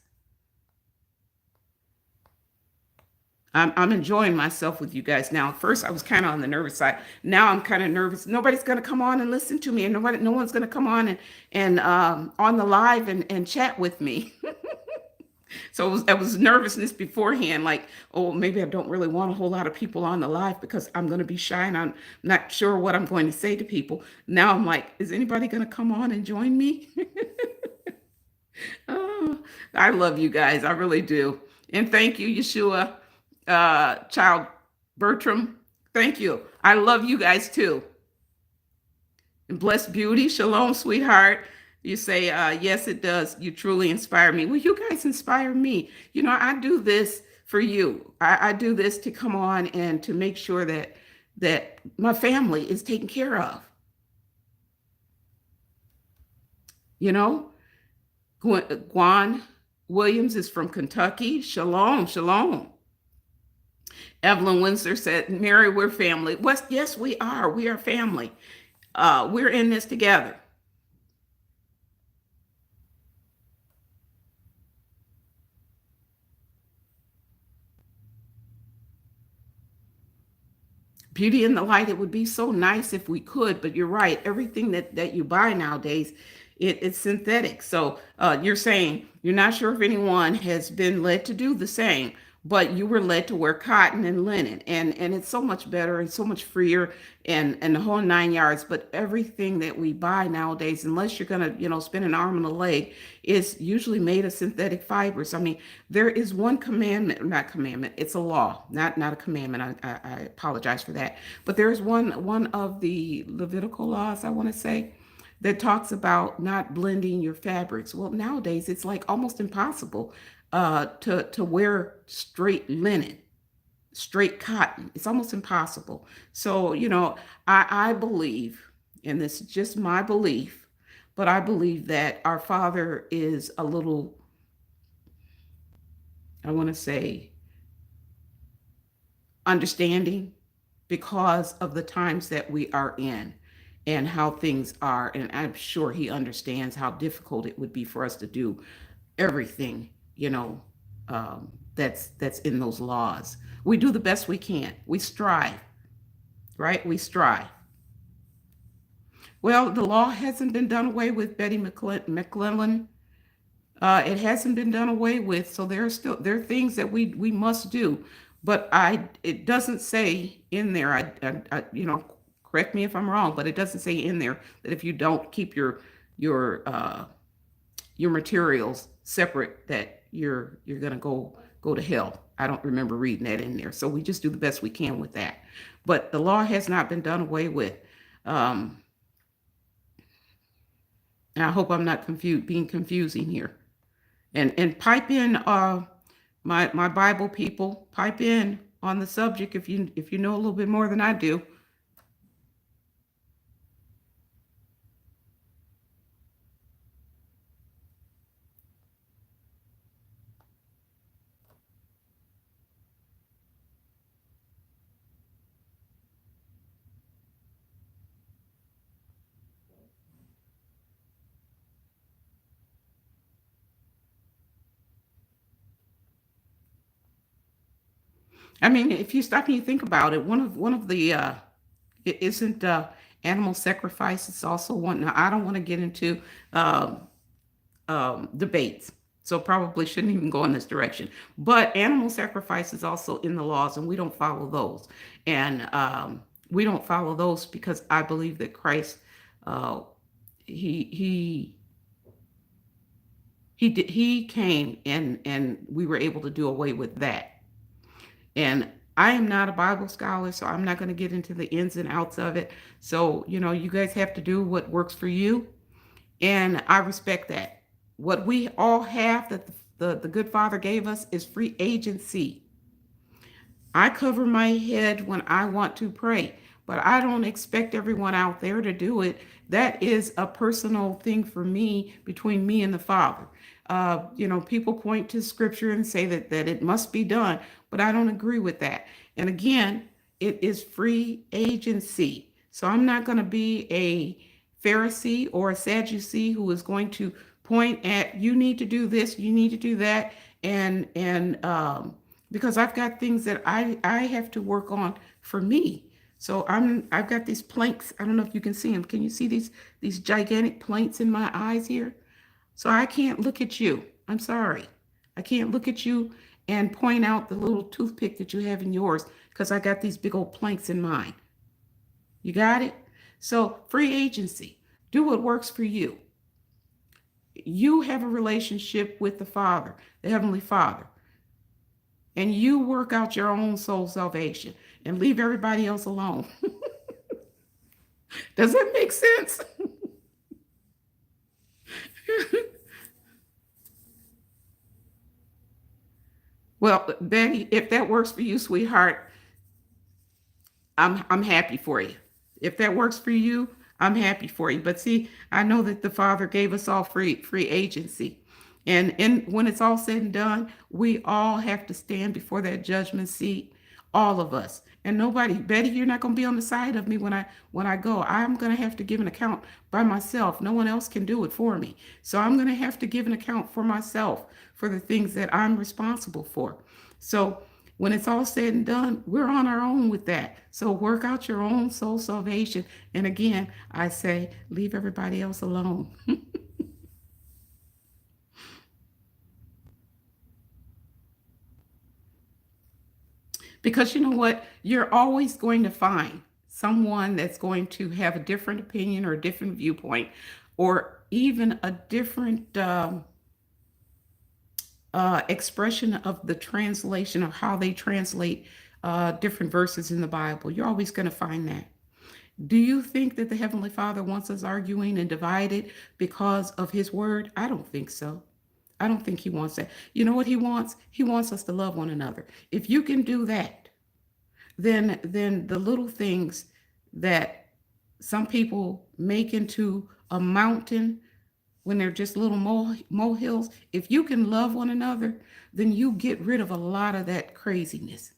Speaker 1: I'm enjoying myself with you guys now. At first, I was kind of on the nervous side. Now I'm kind of nervous. Nobody's going to come on and listen to me, and no one's going to come on and on the live and chat with me. So it was nervousness beforehand, like, oh, maybe I don't really want a whole lot of people on the live because I'm going to be shy and I'm not sure what I'm going to say to people. Now I'm like, is anybody going to come on and join me? Oh, I love you guys. I really do. And thank you, Yeshua, child Bertram. Thank you. I love you guys too. And blessed beauty. Shalom, sweetheart. You say, yes, it does. You truly inspire me. Well, you guys inspire me. I do this for you. I do this to come on and to make sure that my family is taken care of. Guan Williams is from Kentucky. Shalom, shalom. Evelyn Windsor said, Mary, we're family. Yes, we are. We are family. We're in this together. Beauty in the light. It would be so nice if we could, but you're right. Everything that you buy nowadays, it's synthetic. So you're saying you're not sure if anyone has been led to do the same, but you were led to wear cotton and linen, and it's so much better and so much freer, and the whole 9 yards. But everything that we buy nowadays, unless you're gonna spend an arm and a leg, is usually made of synthetic fibers. I mean, there is one commandment, not commandment, it's a law, not a commandment. I apologize for that. But there's one of the Levitical laws, I want to say, that talks about not blending your fabrics. Well, nowadays it's like almost impossible to wear straight linen, straight cotton. It's almost impossible. So, I believe, and this is just my belief, but I believe that our Father is a little, I want to say, understanding because of the times that we are in and how things are. And I'm sure he understands how difficult it would be for us to do everything, that's in those laws. We do the best we can. We strive, right? We strive. Well, the law hasn't been done away with, Betty McClellan. It hasn't been done away with. So there are things that we must do. But it doesn't say in there. Correct me if I'm wrong, but it doesn't say in there that if you don't keep your materials separate, that you're gonna go to hell. I don't remember reading that in there. So we just do the best we can with that. But the law has not been done away with. And I hope I'm not being confusing here. And pipe in, my Bible people, pipe in on the subject if you know a little bit more than I do. I mean, if you stop and you think about it, one of the it isn't animal sacrifice. It's also one. Now, I don't want to get into debates, so probably shouldn't even go in this direction. But animal sacrifice is also in the laws, and we don't follow those. And we don't follow those because I believe that Christ, uh, he he came, and we were able to do away with that. And I am not a Bible scholar, so I'm not going to get into the ins and outs of it. So, you guys have to do what works for you. And I respect that. What we all have that the good Father gave us is free agency. I cover my head when I want to pray, but I don't expect everyone out there to do it. That is a personal thing for me, between me and the Father. People point to scripture and say that it must be done, but I don't agree with that. And again, it is free agency. So I'm not going to be a Pharisee or a Sadducee who is going to point at, you need to do this, you need to do that, and because I've got things that I have to work on for me. So I've got these planks. I don't know if you can see them. Can you see these gigantic planks in my eyes here? So I can't look at you. I'm sorry. I can't look at you and point out the little toothpick that you have in yours, because I got these big old planks in mine. You got it? So free agency. Do what works for you. You have a relationship with the Father, the Heavenly Father, and you work out your own soul salvation and leave everybody else alone. Does that make sense? Well, Betty, if that works for you, sweetheart, I'm happy for you. If that works for you, I'm happy for you. But see, I know that the Father gave us all free agency. And when it's all said and done, we all have to stand before that judgment seat, all of us. And nobody, Betty, you're not going to be on the side of me when I go. I'm going to have to give an account by myself. No one else can do it for me. So I'm going to have to give an account for myself for the things that I'm responsible for. So When it's all said and done, we're on our own with that. So work out your own soul salvation. And again, I say, leave everybody else alone. Because you know what? You're always going to find someone that's going to have a different opinion or a different viewpoint or even a different expression of the translation of how they translate different verses in the Bible. You're always going to find that. Do you think that the Heavenly Father wants us arguing and divided because of His word? I don't think so. I don't think He wants that. You know what He wants? He wants us to love one another. If you can do that, then the little things that some people make into a mountain when they're just little molehills, if you can love one another, then you get rid of a lot of that craziness.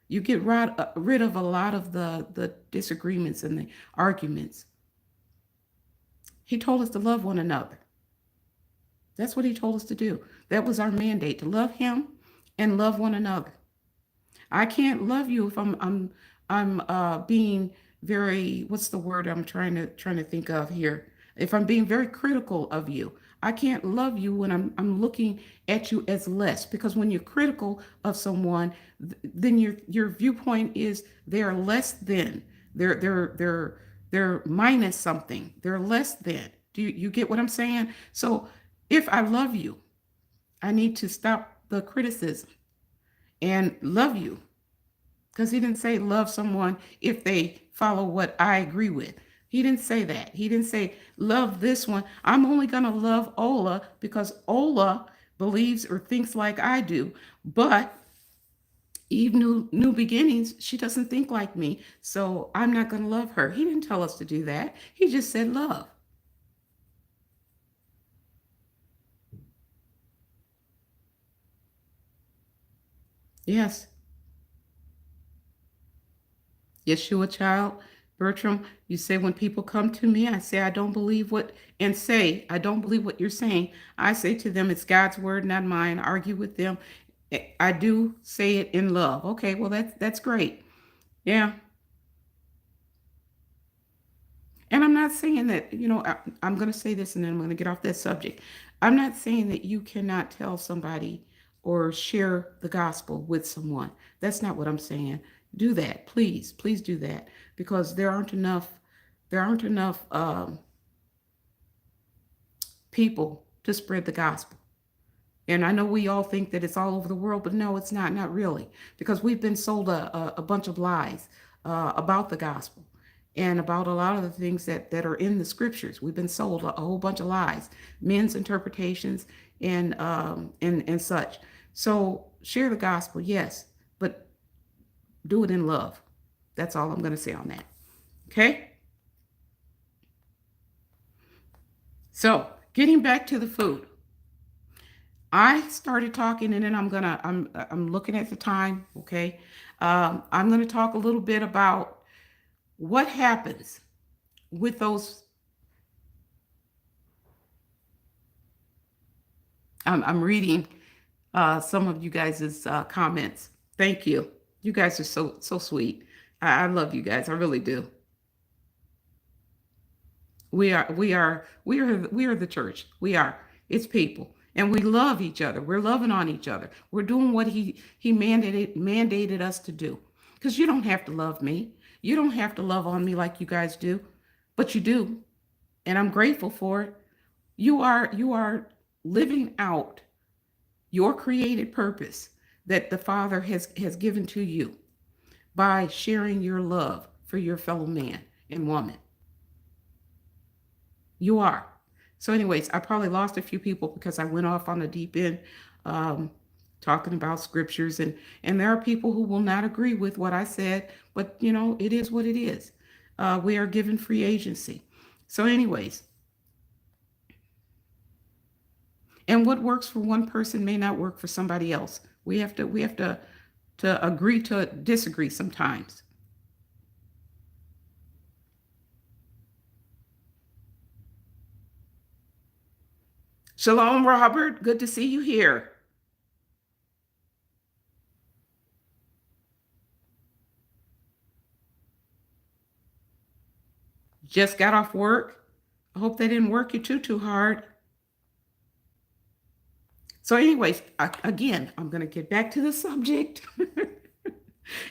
Speaker 1: You get rid of a lot of the disagreements and the arguments. He told us to love one another. That's what He told us to do. That was our mandate, to love Him and love one another. I can't love you if I'm being very, what's the word I'm trying to think of here? If I'm being very critical of you, I can't love you when I'm looking at you as less, because when you're critical of someone, then your viewpoint is they're less than. They're minus something. They're less than. Do you get what I'm saying? So if I love you, I need to stop the criticism and love you. Because He didn't say love someone if they follow what I agree with. He didn't say that. He didn't say love this one. I'm only going to love Ola because Ola believes or thinks like I do. But Eve new beginnings, she doesn't think like me. So I'm not going to love her. He didn't tell us to do that. He just said love. Yes. Yeshua child, Bertram, you say when people come to me, I say I don't believe what and say I don't believe what you're saying. I say to them, it's God's word, not mine. Argue with them. I do say it in love. Okay, well that's great. Yeah. And I'm not saying that, I'm going to say this and then I'm going to get off that subject. I'm not saying that you cannot tell somebody or share the gospel with someone. That's not what I'm saying. Do that, please. Please do that, because there aren't enough people to spread the gospel. And I know we all think that it's all over the world, but no, it's not really, because we've been sold a bunch of lies about the gospel and about a lot of the things that are in the scriptures. We've been sold a whole bunch of lies, men's interpretations, and such. So share the gospel, yes, but do it in love. That's all I'm going to say on that. Okay. So getting back to the food. I started talking, and then I'm looking at the time. Okay, I'm gonna talk a little bit about what happens with those. I'm reading some of you guys' comments. Thank you. You guys are so sweet. I love you guys. I really do. We are the church. We are. It's people. And we love each other. We're loving on each other. We're doing what he mandated us to do. Because you don't have to love me. You don't have to love on me like you guys do, but you do. And I'm grateful for it. You are living out your created purpose that the Father has given to you by sharing your love for your fellow man and woman. You are. So, anyways, I probably lost a few people because I went off on the deep end, um, talking about scriptures, and there are people who will not agree with what I said, but it is what it is. We are given free agency. So, anyways, and what works for one person may not work for somebody else. We have to agree to disagree sometimes. Shalom, Robert. Good to see you here. Just got off work. I hope they didn't work you too hard. So, anyways, again, I'm going to get back to the subject.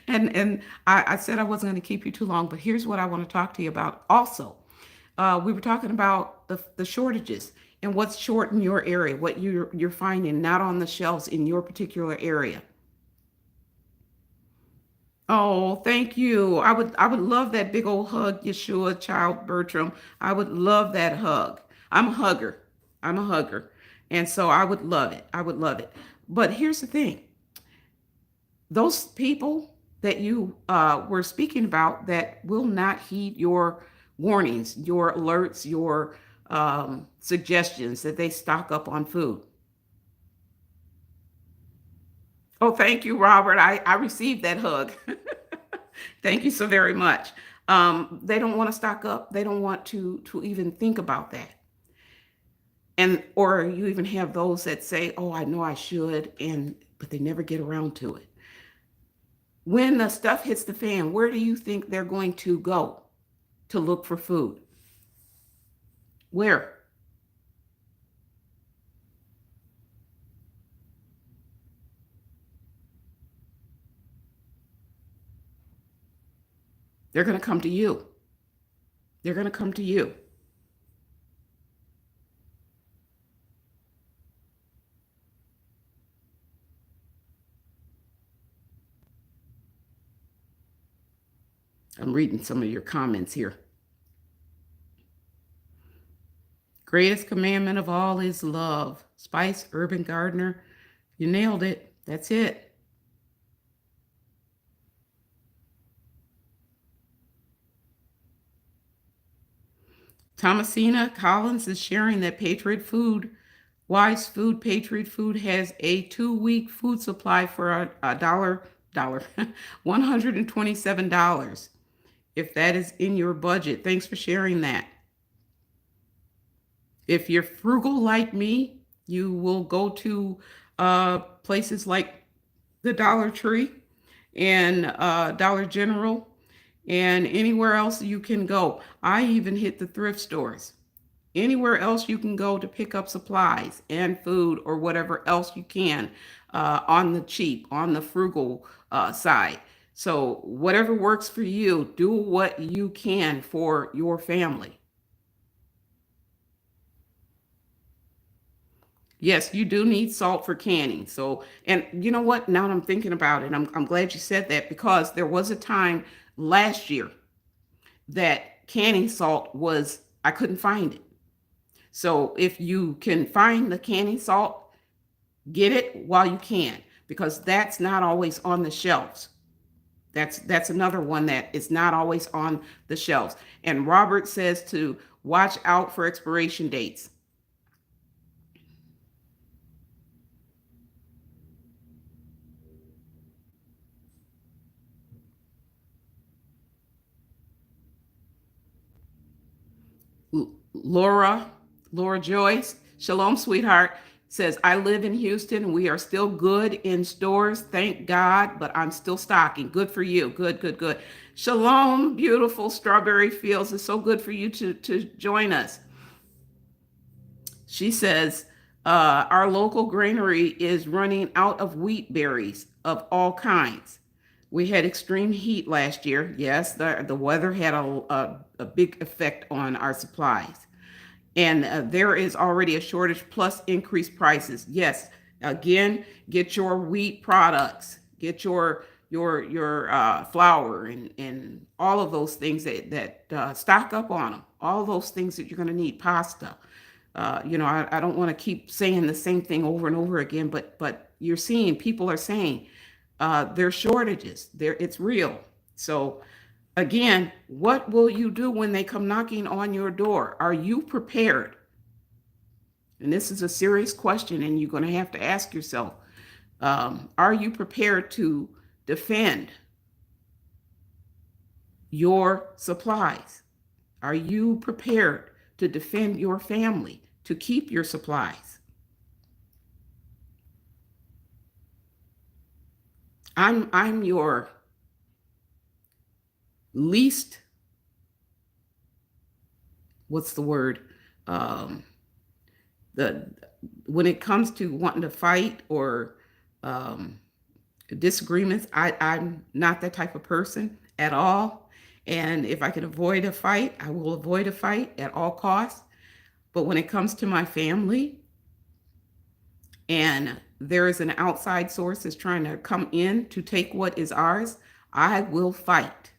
Speaker 1: And I said I wasn't going to keep you too long, but here's what I want to talk to you about also. We were talking about the shortages and what's short in your area, what you're finding not on the shelves in your particular area. Oh, thank you. I would love that big old hug, Yeshua, child Bertram. I would love that hug. I'm a hugger. I'm a hugger. And so I would love it. I would love it. But here's the thing. Those people that you were speaking about that will not heed your warnings, your alerts, your suggestions that they stock up on food. Oh, thank you, Robert. I received that hug. Thank you so very much. They don't want to stock up. They don't want to even think about that. And or you even have those that say, "Oh, I know I should," and but they never get around to it. When the stuff hits the fan, where do you think they're going to go to look for food? Where? They're going to come to you. They're going to come to you. I'm reading some of your comments here. Greatest commandment of all is love. Spice, Urban Gardener. You nailed it. That's it. Thomasina Collins is sharing that Patriot Food, Wise Food, Patriot Food has a 2-week food supply for a dollar, $127. If that is in your budget, thanks for sharing that. If you're frugal like me, you will go to places like the Dollar Tree and Dollar General and anywhere else you can go. I even hit the thrift stores. Anywhere else you can go to pick up supplies and food or whatever else you can on the cheap, on the frugal side. So, whatever works for you, do what you can for your family. Yes, you do need salt for canning. So, and you know what? Now that I'm thinking about it, I'm glad you said that because there was a time last year that canning salt was, I couldn't find it. So, if you can find the canning salt, get it while you can because that's not always on the shelves. That's another one that is not always on the shelves. And Robert says to watch out for expiration dates. Laura, Laura Joyce, Shalom, sweetheart, says, I live in Houston and we are still good in stores. Thank God, but I'm still stocking. Good for you. Good, good, good. Shalom, beautiful strawberry fields. It's so good for you to join us. She says, our local granary is running out of wheat berries of all kinds. We had extreme heat last year. Yes, the weather had a big effect on our supplies. And there is already a shortage plus increased prices. Yes, again, get your wheat products, get your flour and all of those things that stock up on them. All those things that you're going to need, pasta. I don't want to keep saying the same thing over and over again, but you're seeing people are saying there's shortages. It's real. So again, what will you do when they come knocking on your door? Are you prepared? And this is a serious question, and you're going to have to ask yourself, are you prepared to defend your supplies? Are you prepared to defend your family, to keep your supplies? I'm your least what's the word? Um, the when it comes to wanting to fight or um, disagreements, I'm not that type of person at all. And if I can avoid a fight, I will avoid a fight at all costs. But when it comes to my family and there is an outside source that's trying to come in to take what is ours, I will fight.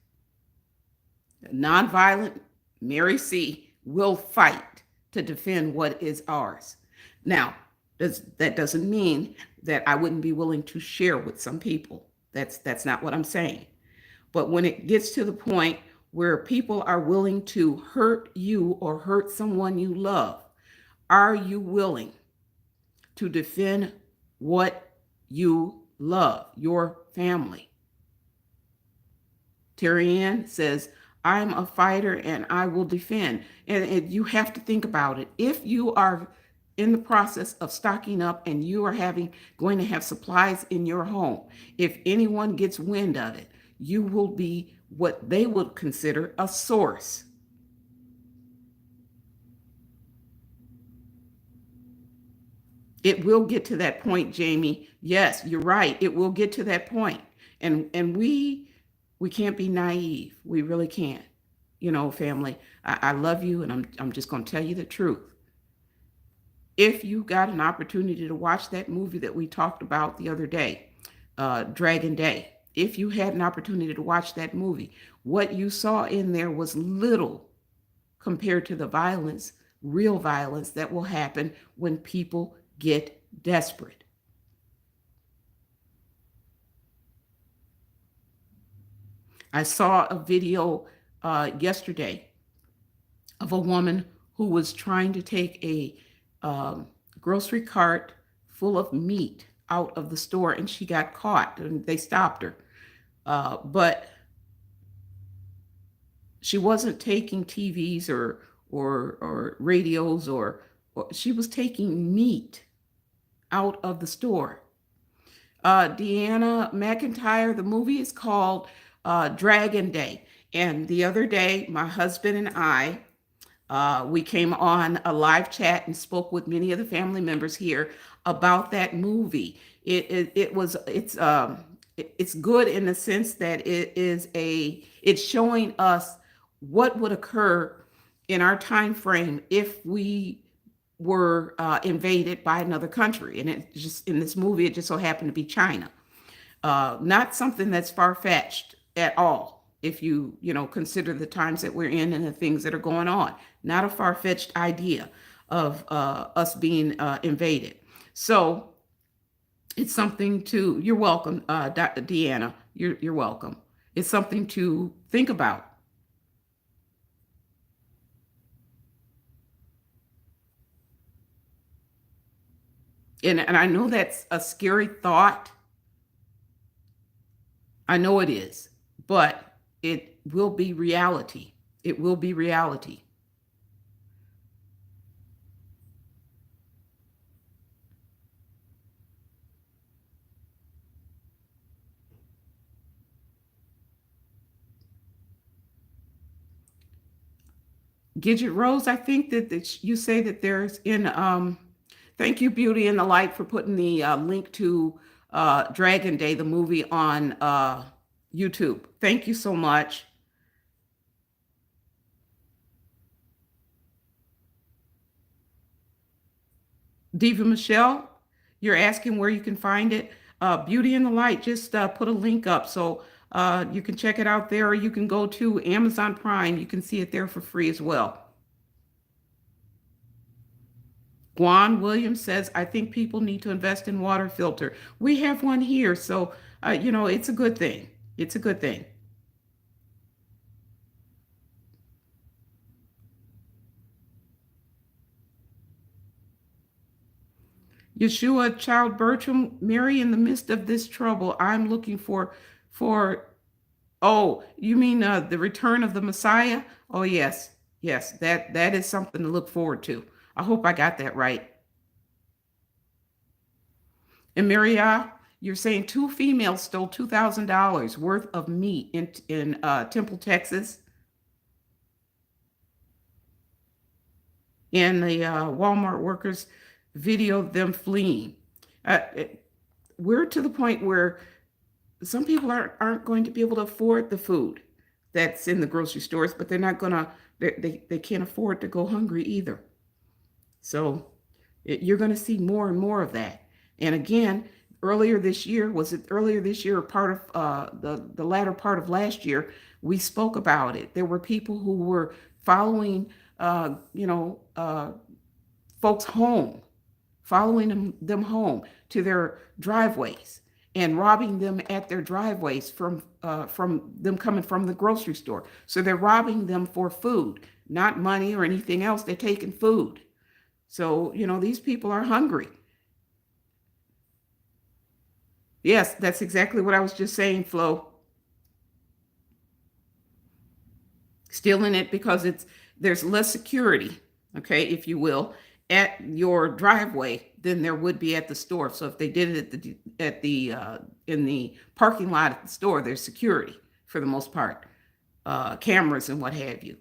Speaker 1: Nonviolent Mary C. will fight to defend what is ours. Now, that doesn't mean that I wouldn't be willing to share with some people. That's not what I'm saying. But when it gets to the point where people are willing to hurt you or hurt someone you love, are you willing to defend what you love, your family? Terry Ann says, I'm a fighter and I will defend. And you have to think about it. If you are in the process of stocking up and you are going to have supplies in your home, if anyone gets wind of it, you will be what they would consider a source. It will get to that point, Jamie. Yes, you're right. It will get to that point. And we can't be naive. We really can't. You know, family, I love you and I'm just going to tell you the truth. If you got an opportunity to watch that movie that we talked about the other day, Dragon Day, if you had an opportunity to watch that movie, what you saw in there was little compared to the violence, real violence that will happen when people get desperate. I saw a video yesterday of a woman who was trying to take a grocery cart full of meat out of the store, and she got caught, and they stopped her. But she wasn't taking TVs or radios, or she was taking meat out of the store. Deanna McIntyre, the movie is called Dragon Day. And the other day, my husband and I, we came on a live chat and spoke with many of the family members here about that movie. It's good in the sense that it's showing us what would occur in our time frame if we were invaded by another country. And it just in this movie, it just so happened to be China. Not something that's far-fetched at all. If you consider the times that we're in and the things that are going on, not a far-fetched idea of us being invaded. So it's something to. You're welcome, Dr. Deanna. You're welcome. It's something to think about. And I know that's a scary thought. I know it is, but it will be reality. It will be reality. Gidget Rose, I think that you say that there's in thank you, Beauty and the Light, for putting the link to Dragon Day, the movie, on YouTube. Thank you so much. Diva Michelle, you're asking where you can find it. Beauty and the Light just put a link up, so you can check it out there, or you can go to Amazon Prime. You can see it there for free as well. Juan Williams says, I think people need to invest in water filter. We have one here, so it's a good thing. It's a good thing. Yeshua, Child Bertram, Mary, in the midst of this trouble, I'm looking for. Oh, you mean the return of the Messiah? Oh yes, yes, that is something to look forward to. I hope I got that right. And Maria, you're saying two females stole $2,000 worth of meat in Temple, Texas. And the Walmart workers videoed them fleeing. We're to the point where some people aren't going to be able to afford the food that's in the grocery stores, but they're not going to, they can't afford to go hungry either. So you're going to see more and more of that. And again, earlier this year, was it earlier this year or part of the latter part of last year, we spoke about it. There were people who were following, folks home, following them home to their driveways and robbing them at their driveways from them coming from the grocery store. So they're robbing them for food, not money or anything else. They're taking food. So, these people are hungry. Yes, that's exactly what I was just saying, Flo. Stealing it because there's less security, okay, if you will, at your driveway than there would be at the store. So if they did it in the parking lot at the store, there's security for the most part, cameras and what have you.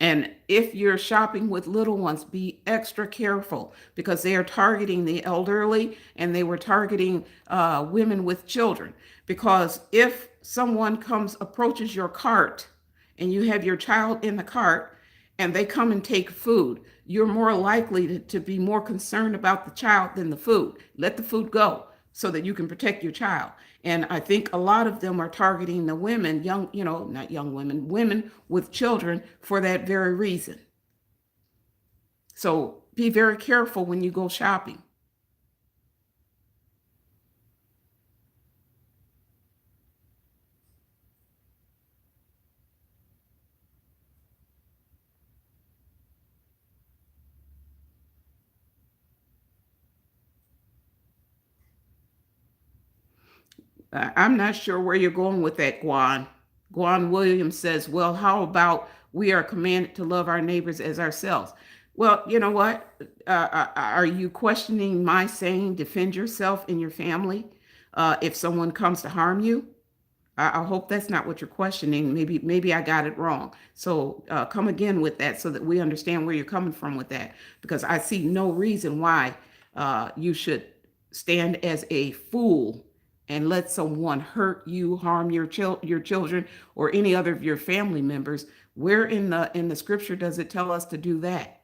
Speaker 1: And if you're shopping with little ones, be extra careful because they are targeting the elderly and they were targeting women with children. Because if someone approaches your cart and you have your child in the cart and they come and take food, you're more likely to be more concerned about the child than the food. Let the food go so that you can protect your child. And I think a lot of them are targeting the women, not young women, women with children for that very reason. So be very careful when you go shopping. I'm not sure where you're going with that, Guan. Guan Williams says, well, how about we are commanded to love our neighbors as ourselves? Well, you know what? Are you questioning my saying defend yourself and your family if someone comes to harm you? I hope that's not what you're questioning. Maybe I got it wrong. So come again with that so that we understand where you're coming from with that. Because I see no reason why you should stand as a fool and let someone hurt you, harm your children, or any other of your family members. Where in the scripture does it tell us to do that?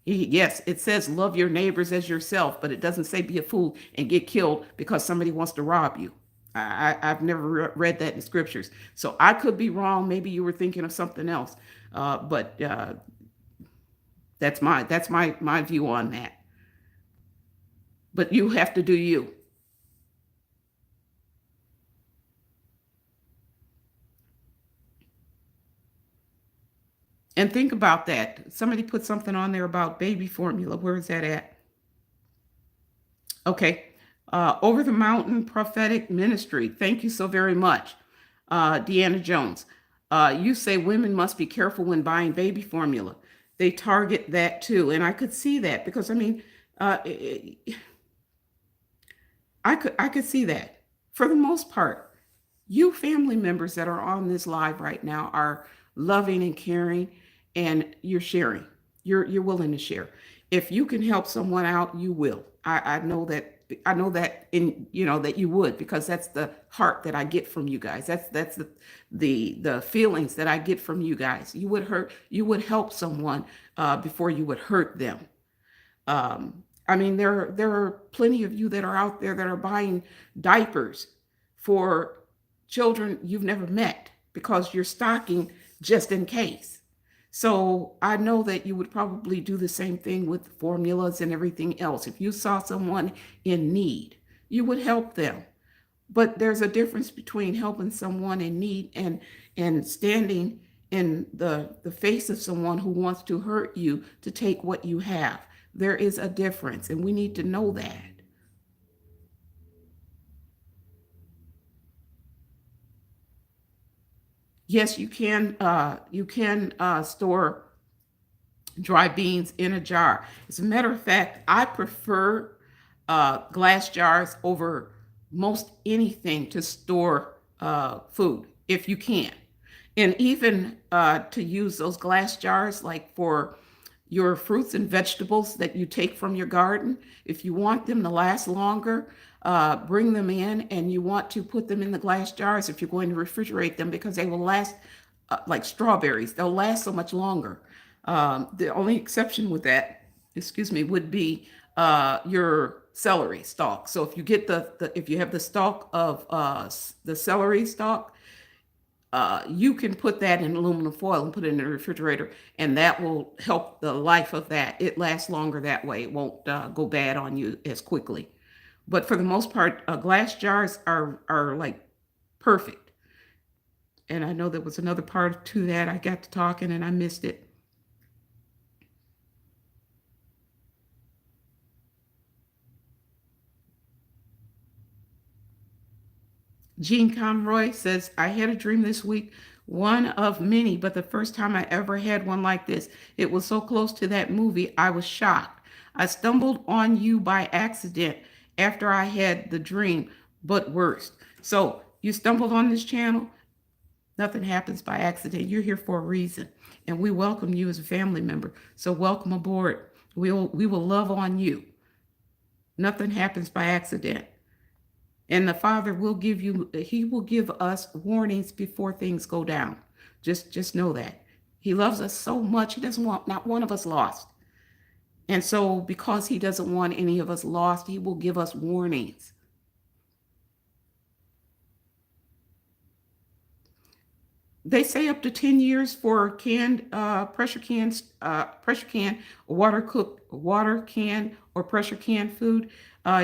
Speaker 1: Yes, it says love your neighbors as yourself, but it doesn't say be a fool and get killed because somebody wants to rob you. I've never read that in scriptures. So I could be wrong. Maybe you were thinking of something else. But that's my view on that. But you have to do you. And think about that. Somebody put something on there about baby formula. Where is that at? Okay. Over the Mountain Prophetic Ministry. Thank you so very much, Deanna Jones. You say women must be careful when buying baby formula. They target that too. And I could see that because, I mean, I could see that. For the most part, you family members that are on this live right now are loving and caring, and you're sharing. You're willing to share. If you can help someone out, you will. I know that. I know that that you would, because that's the heart that I get from you guys. That's the feelings that I get from you guys. You would help someone before you would hurt them. I mean, there are plenty of you that are out there that are buying diapers for children you've never met because you're stocking just in case. So I know that you would probably do the same thing with formulas and everything else. If you saw someone in need, you would help them. But there's a difference between helping someone in need and standing in the face of someone who wants to hurt you to take what you have. There is a difference, and we need to know that. Yes, you can store dry beans in a jar. As a matter of fact, I prefer glass jars over most anything to store food if you can. And even to use those glass jars, like for your fruits and vegetables that you take from your garden, if you want them to last longer, bring them in, and you want to put them in the glass jars if you're going to refrigerate them, because they will last like strawberries. They'll last so much longer. The only exception with that, excuse me, would be your celery stalk. So if you get if you have the stalk of the celery stalk, you can put that in aluminum foil and put it in the refrigerator, and that will help the life of that. It lasts longer that way. It won't go bad on you as quickly. But for the most part, glass jars are like perfect. And I know there was another part to that. I got to talking and I missed it. Jean Conroy says, I had a dream this week, one of many, but the first time I ever had one like this. It was so close to that movie, I was shocked. I stumbled on you by accident after I had the dream, but worse. So you stumbled on this channel. Nothing happens by accident. You're here for a reason, and we welcome you as a family member. So welcome aboard. We will love on you. Nothing happens by accident. And the Father will give you, He will give us warnings before things go down. Just know that. He loves us so much, He doesn't want not one of us lost. And so because He doesn't want any of us lost, He will give us warnings. They say up to 10 years for canned pressure can, water can, or pressure can food.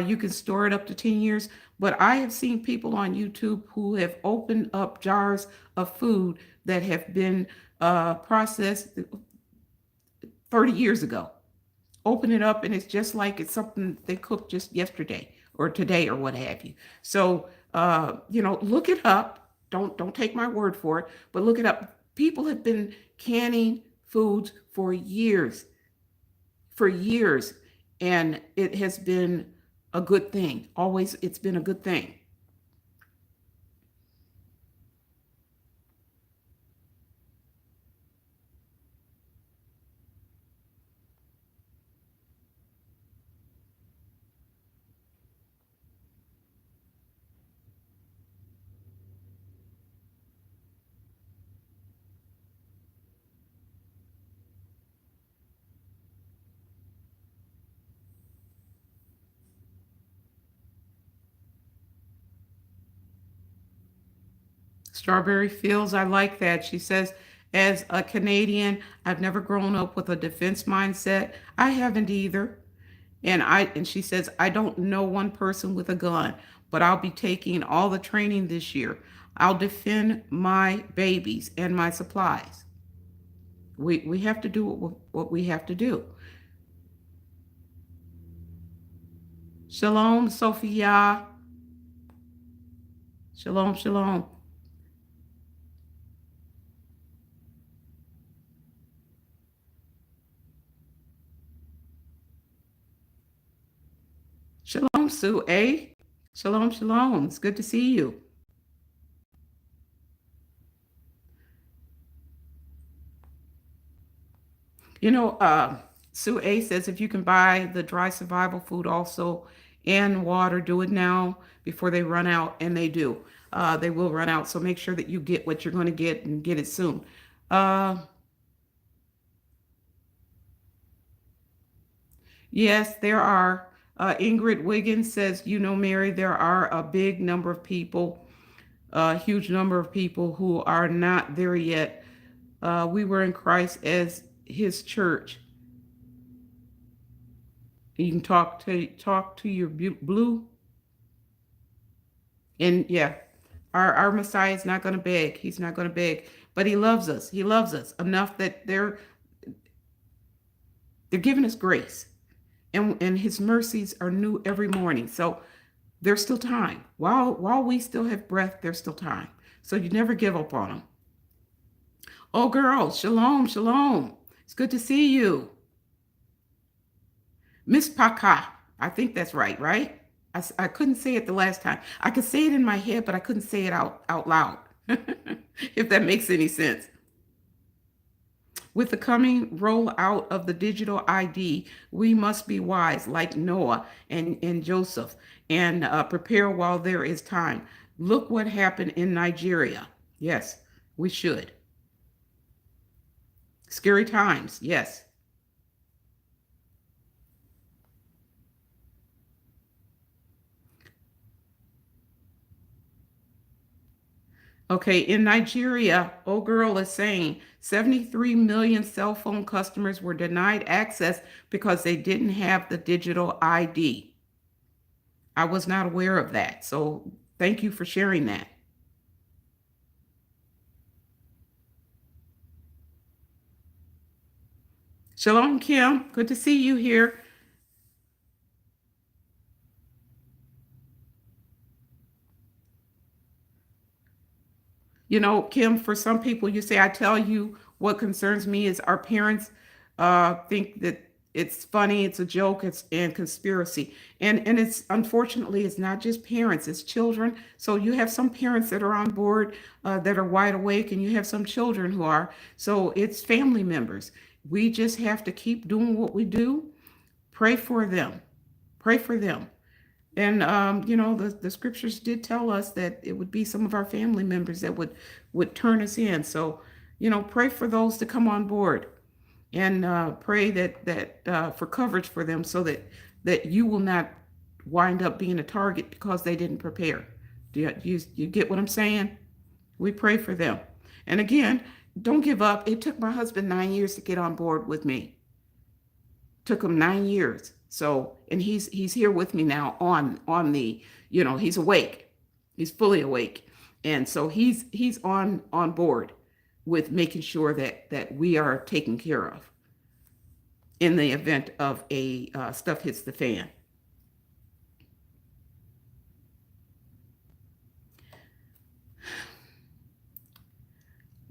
Speaker 1: You can store it up to 10 years. But I have seen people on YouTube who have opened up jars of food that have been processed 30 years ago. Open it up and it's just like it's something they cooked just yesterday or today or what have you. So look it up. Don't take my word for it, but look it up. People have been canning foods for years, and it has been a good thing. Always, it's been a good thing. Strawberry Fields, I like that. She says, as a Canadian, I've never grown up with a defense mindset. I haven't either. And she says, I don't know one person with a gun, but I'll be taking all the training this year. I'll defend my babies and my supplies. We have to do what we have to do. Shalom, Sophia. Shalom, shalom. Shalom, Sue A. Shalom, shalom. It's good to see you. You know, Sue A says if you can buy the dry survival food also and water, do it now before they run out, and they do. They will run out, so make sure that you get what you're going to get and get it soon. Uh, yes, there are. Ingrid Wiggins says, Mary, there are a big number of people, a huge number of people who are not there yet. We were in Christ as His church. You can talk to your blue, and yeah, our Messiah is not going to beg. He's not going to beg, but He loves us. He loves us enough that they're giving us grace, and His mercies are new every morning. So there's still time. While we still have breath, there's still time. So you never give up on them. Oh, girls, shalom, shalom. It's good to see you. Miss Paka. I think that's right, right? I couldn't say it the last time. I could say it in my head, but I couldn't say it out loud. if that makes any sense. With the coming rollout of the digital ID, we must be wise like Noah and Joseph and prepare while there is time. Look what happened in Nigeria. Yes, we should. Scary times. Yes. Okay, in Nigeria, old girl is saying 73 million cell phone customers were denied access because they didn't have the digital ID. I was not aware of that. So thank you for sharing that. Shalom, Kim. Good to see you here. You know, Kim, for some people, you say, I tell you what concerns me is our parents think that it's funny, it's a joke, it's and conspiracy. And it's unfortunately it's not just parents, it's children. So you have some parents that are on board that are wide awake, and you have some children who are. So it's family members. We just have to keep doing what we do. Pray for them. Pray for them. And you know, the scriptures did tell us that it would be some of our family members that would turn us in. So, you know, pray for those to come on board, and pray that for coverage for them, so that you will not wind up being a target because they didn't prepare. Do you get what I'm saying? We pray for them. And again, don't give up. It took my husband 9 years to get on board with me. Took him 9 years. So, and he's here with me now on the, you know, he's awake. He's fully awake. And so he's on board with making sure that we are taken care of in the event of a stuff hits the fan.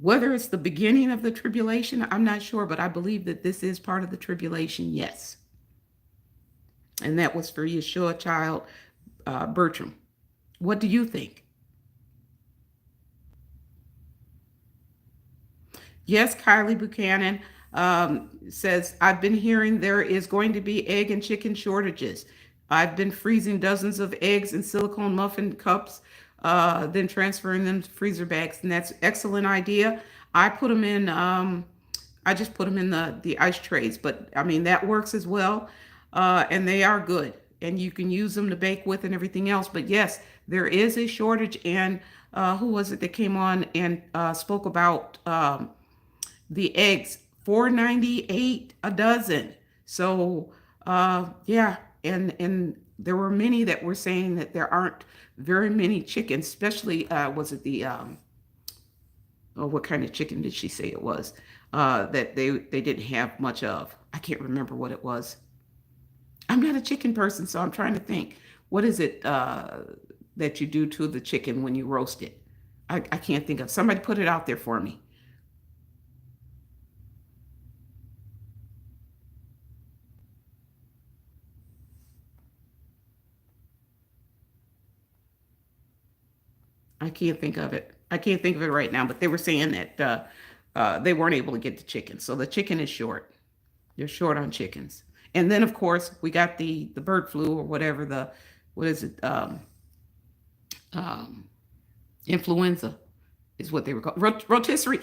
Speaker 1: Whether it's the beginning of the tribulation, I'm not sure, but I believe that this is part of the tribulation, yes. And that was for Yeshua child Bertram. What do you think? Yes, Kylie Buchanan says, I've been hearing there is going to be egg and chicken shortages. I've been freezing dozens of eggs in silicone muffin cups, then transferring them to freezer bags. And that's an excellent idea. I put them in, I just put them in the ice trays, but I mean, that works as well. And they are good. And you can use them to bake with and everything else. But yes, there is a shortage. And who was it that came on and spoke about the eggs? 4.98 a dozen. So yeah, and there were many that were saying that there aren't very many chickens, especially was it the oh, what kind of chicken did she say it was that they didn't have much of? I can't remember what it was. I'm not a chicken person, so I'm trying to think. What is it that you do to the chicken when you roast it? I can't think of. Somebody put it out there for me. I can't think of it. I can't think of it right now, but they were saying that they weren't able to get the chicken. So the chicken is short. They're short on chickens. And then, of course, we got the bird flu or whatever what is it? Um, Influenza is what they were called. Rotisserie.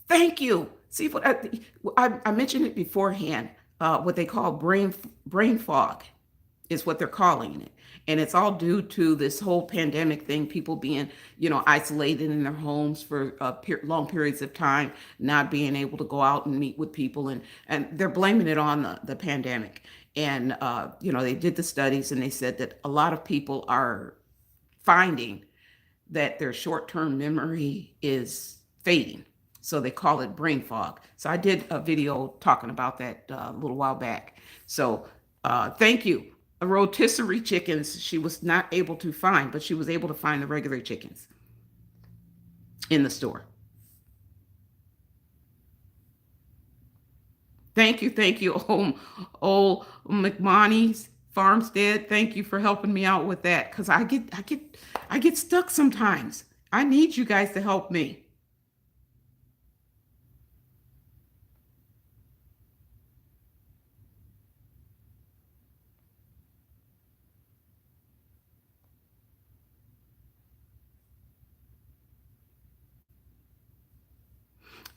Speaker 1: Thank you. See what I mentioned it beforehand. What they call brain fog is what they're calling it. And it's all due to this whole pandemic thing, people being, you know, isolated in their homes for long periods of time, not being able to go out and meet with people. And they're blaming it on the pandemic. And, you know, they did the studies and they said that a lot of people are finding that their short-term memory is fading. So they call it brain fog. So I did a video talking about that a little while back. So thank you. A rotisserie chickens she was not able to find, but she was able to find the regular chickens in the store. Thank you, old McMoney's Farmstead. Thank you for helping me out with that because I get stuck sometimes. I need you guys to help me.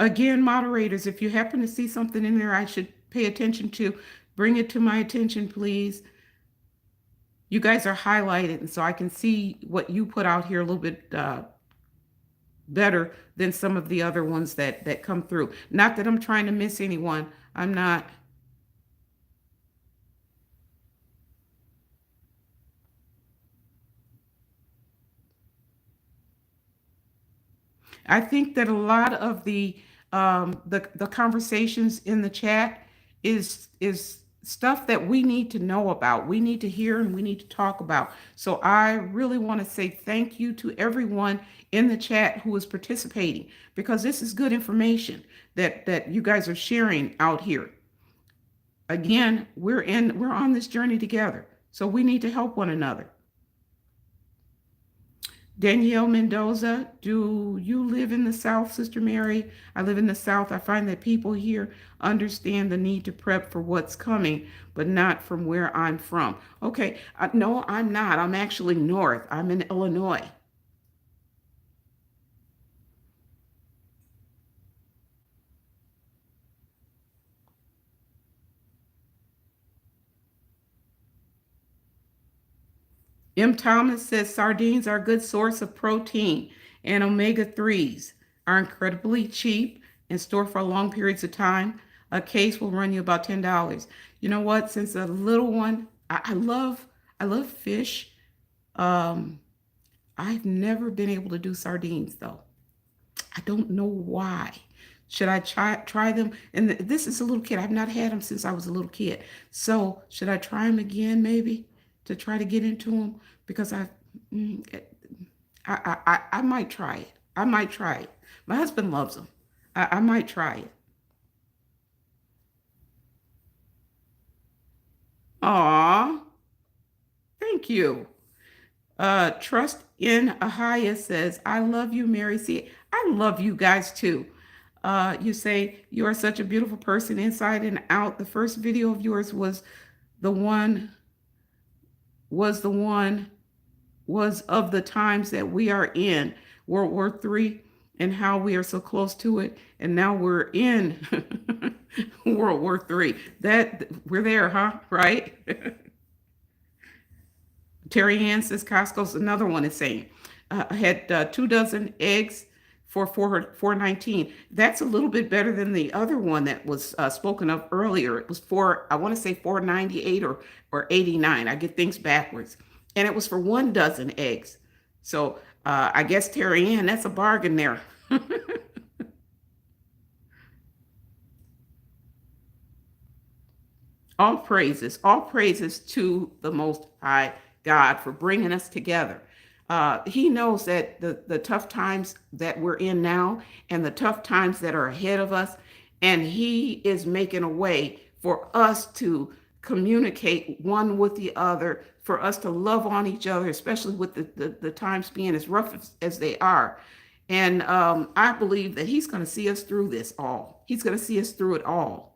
Speaker 1: Again, moderators, if you happen to see something in there I should pay attention to, bring it to my attention, please. You guys are highlighted, and so I can see what you put out here a little bit better than some of the other ones that come through. Not that I'm trying to miss anyone. I'm not. I think that a lot of the conversations in the chat is stuff that we need to know about. We need to hear and we need to talk about. So I really want to say thank you to everyone in the chat who is participating, because this is good information that you guys are sharing out here. Again, we're on this journey together. So we need to help one another. Danielle Mendoza, do you live in the South, Sister Mary? I live in the South. I find that people here understand the need to prep for what's coming, but not from where I'm from. Okay, no, I'm not. I'm actually North. I'm in Illinois. M. Thomas says sardines are a good source of protein, and omega 3s are incredibly cheap and store for long periods of time. A case will run you about $10. You know what? Since a little one, I love fish. Um, I've never been able to do sardines though. I don't know why. Should I try them? And this is a little kid. I've not had them since I was a little kid. So should I try them again, maybe, to try to get into them? Because mm, I might try it. I might try it. My husband loves them. I might try it. Aw, thank you. Trust in Ahaya says, I love you, Mary. See, I love you guys too. You say you are such a beautiful person inside and out. The first video of yours the one, was the one, was of the times that we are in World War III and how we are so close to it. And now we're in World War III. That we're there, huh? Right? Terry Ann says Costco's another one is saying. I had 2 dozen eggs for 419. That's a little bit better than the other one that was spoken of earlier. It was for, I want to say 498 or 89. I get things backwards. And it was for 1 dozen eggs. So I guess Terry Ann, that's a bargain there. All praises to the Most High God for bringing us together. He knows that the tough times that we're in now and the tough times that are ahead of us, and He is making a way for us to communicate one with the other, for us to love on each other, especially with the times being as rough as they are. And I believe that He's going to see us through this all. He's going to see us through it all.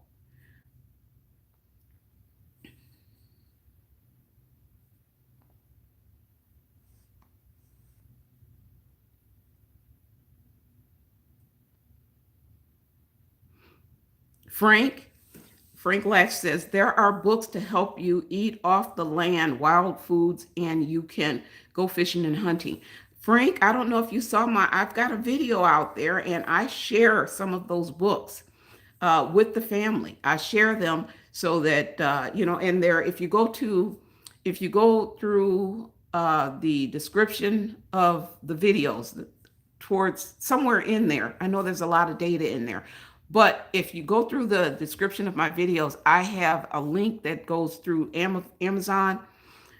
Speaker 1: Frank, Frank Latch says there are books to help you eat off the land, wild foods, and you can go fishing and hunting. Frank, I don't know if you saw I've got a video out there and I share some of those books with the family. I share them so that, and there, if you go through the description of the videos towards somewhere in there, I know there's a lot of data in there. But if you go through the description of my videos, I have a link that goes through Amazon.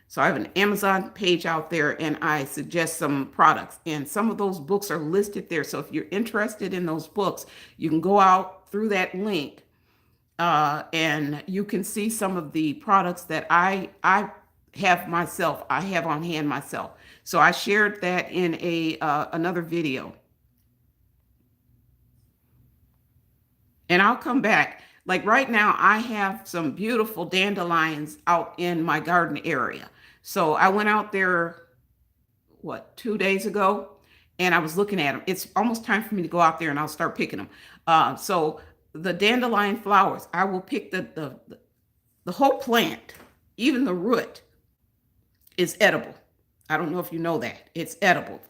Speaker 1: So I have an Amazon page out there and I suggest some products. And some of those books are listed there. So if you're interested in those books, you can go out through that link and you can see some of the products that I have on hand myself. So I shared that in a another video, and I'll come back. Like right now, I have some beautiful dandelions out in my garden area. So I went out there, what, 2 days ago, and I was looking at them. It's almost time for me to go out there and I'll start picking them. So the dandelion flowers, I will pick the whole plant, even the root is edible. I don't know if you know that. It's edible.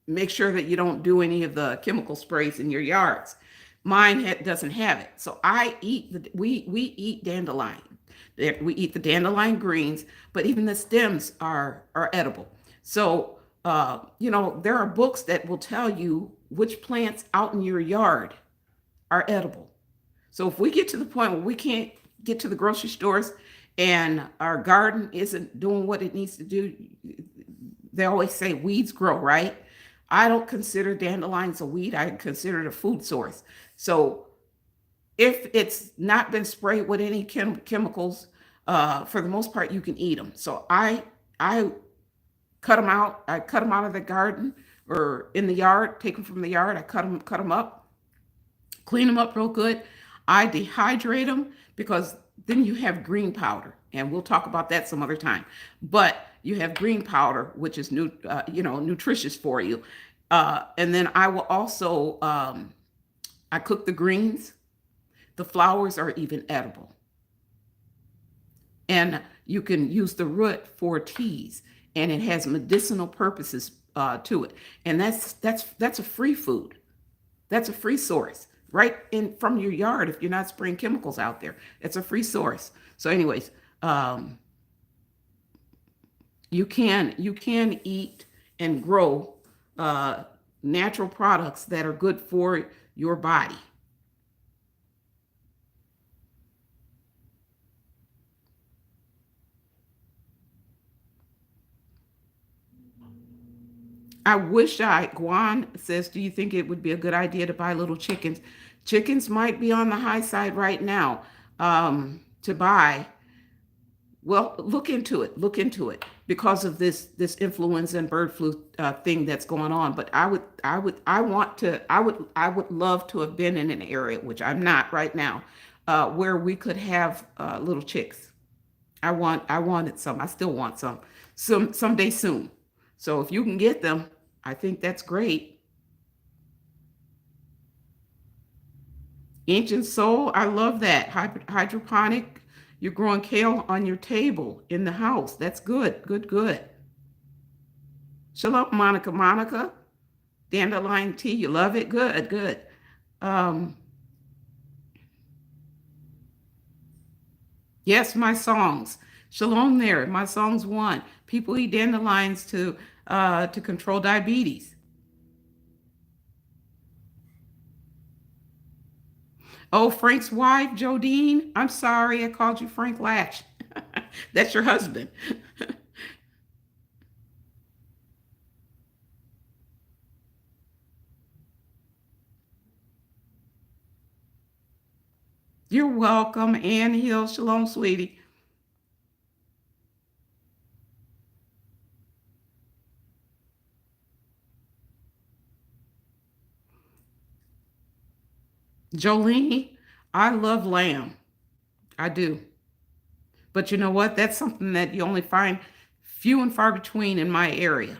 Speaker 1: Make sure that you don't do any of the chemical sprays in your yards. Mine doesn't have it. So I eat we eat dandelion. We eat the dandelion greens, but even the stems are edible. So there are books that will tell you which plants out in your yard are edible. So if we get to the point where we can't get to the grocery stores and our garden isn't doing what it needs to do, they always say weeds grow, right? I don't consider dandelions a weed. I consider it a food source. So if it's not been sprayed with any chemicals, for the most part, you can eat them. So I cut them out. I cut them out of the garden or in the yard. Take them from the yard. I cut them up, clean them up real good. I dehydrate them because then you have green powder, and we'll talk about that some other time. But you have green powder, which is nutritious for you. And then I will also I cook the greens. The flowers are even edible, and you can use the root for teas, and it has medicinal purposes to it. And that's a free food. That's a free source right in from your yard if you're not spraying chemicals out there. It's a free source. So, anyways, you can eat and grow natural products that are good for your body. Guan says, do you think it would be a good idea to buy little chickens? Chickens might be on the high side right now to buy. Well, look into it. Look into it because of this influenza and bird flu thing that's going on. But I would love to have been in an area, which I'm not right now, where we could have little chicks. I wanted some. I still want someday soon. So if you can get them, I think that's great. Ancient soul, I love that. Hydroponic, you're growing kale on your table in the house. That's good, good, good. Shalom, Monica. Monica, dandelion tea, you love it? Good, good. Yes, my songs. Shalom there. My songs one. People eat dandelions to control diabetes. Oh, Frank's wife, Jodine. I'm sorry, I called you Frank Latch. That's your husband. You're welcome, Ann Hill. Shalom, sweetie. Jolene, I love lamb. I do. But you know what? That's something that you only find few and far between in my area.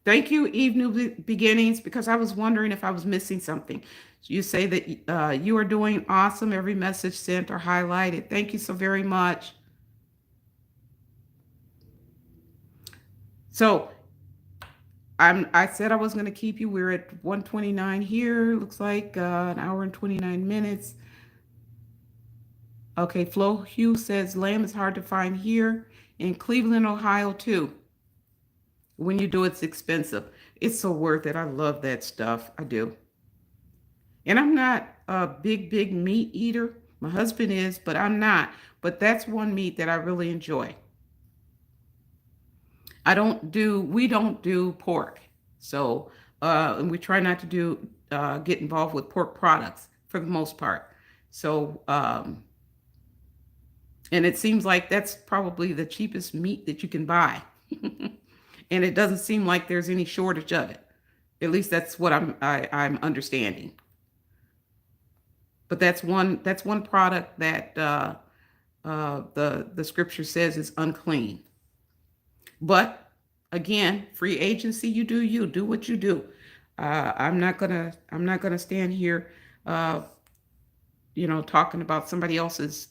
Speaker 1: Thank you, Eve New Beginnings, because I was wondering if I was missing something. You say that you are doing awesome. Every message sent or highlighted. Thank you so very much. So I said I was going to keep you. We're at 129 here. Looks like an hour and 29 minutes. Okay, Flo Hugh says lamb is hard to find here in Cleveland, Ohio, too. When you do, it's expensive. It's so worth it. I love that stuff. I do. And I'm not a big meat eater. My husband is, but I'm not. But that's one meat that I really enjoy. We don't do pork. So, and we try not to get involved with pork products for the most part. So, and it seems like that's probably the cheapest meat that you can buy. And it doesn't seem like there's any shortage of it. At least that's what I'm understanding. But that's one product that the scripture says is unclean. But again, free agency, you do what you do. I'm not gonna stand here, uh, talking about somebody else's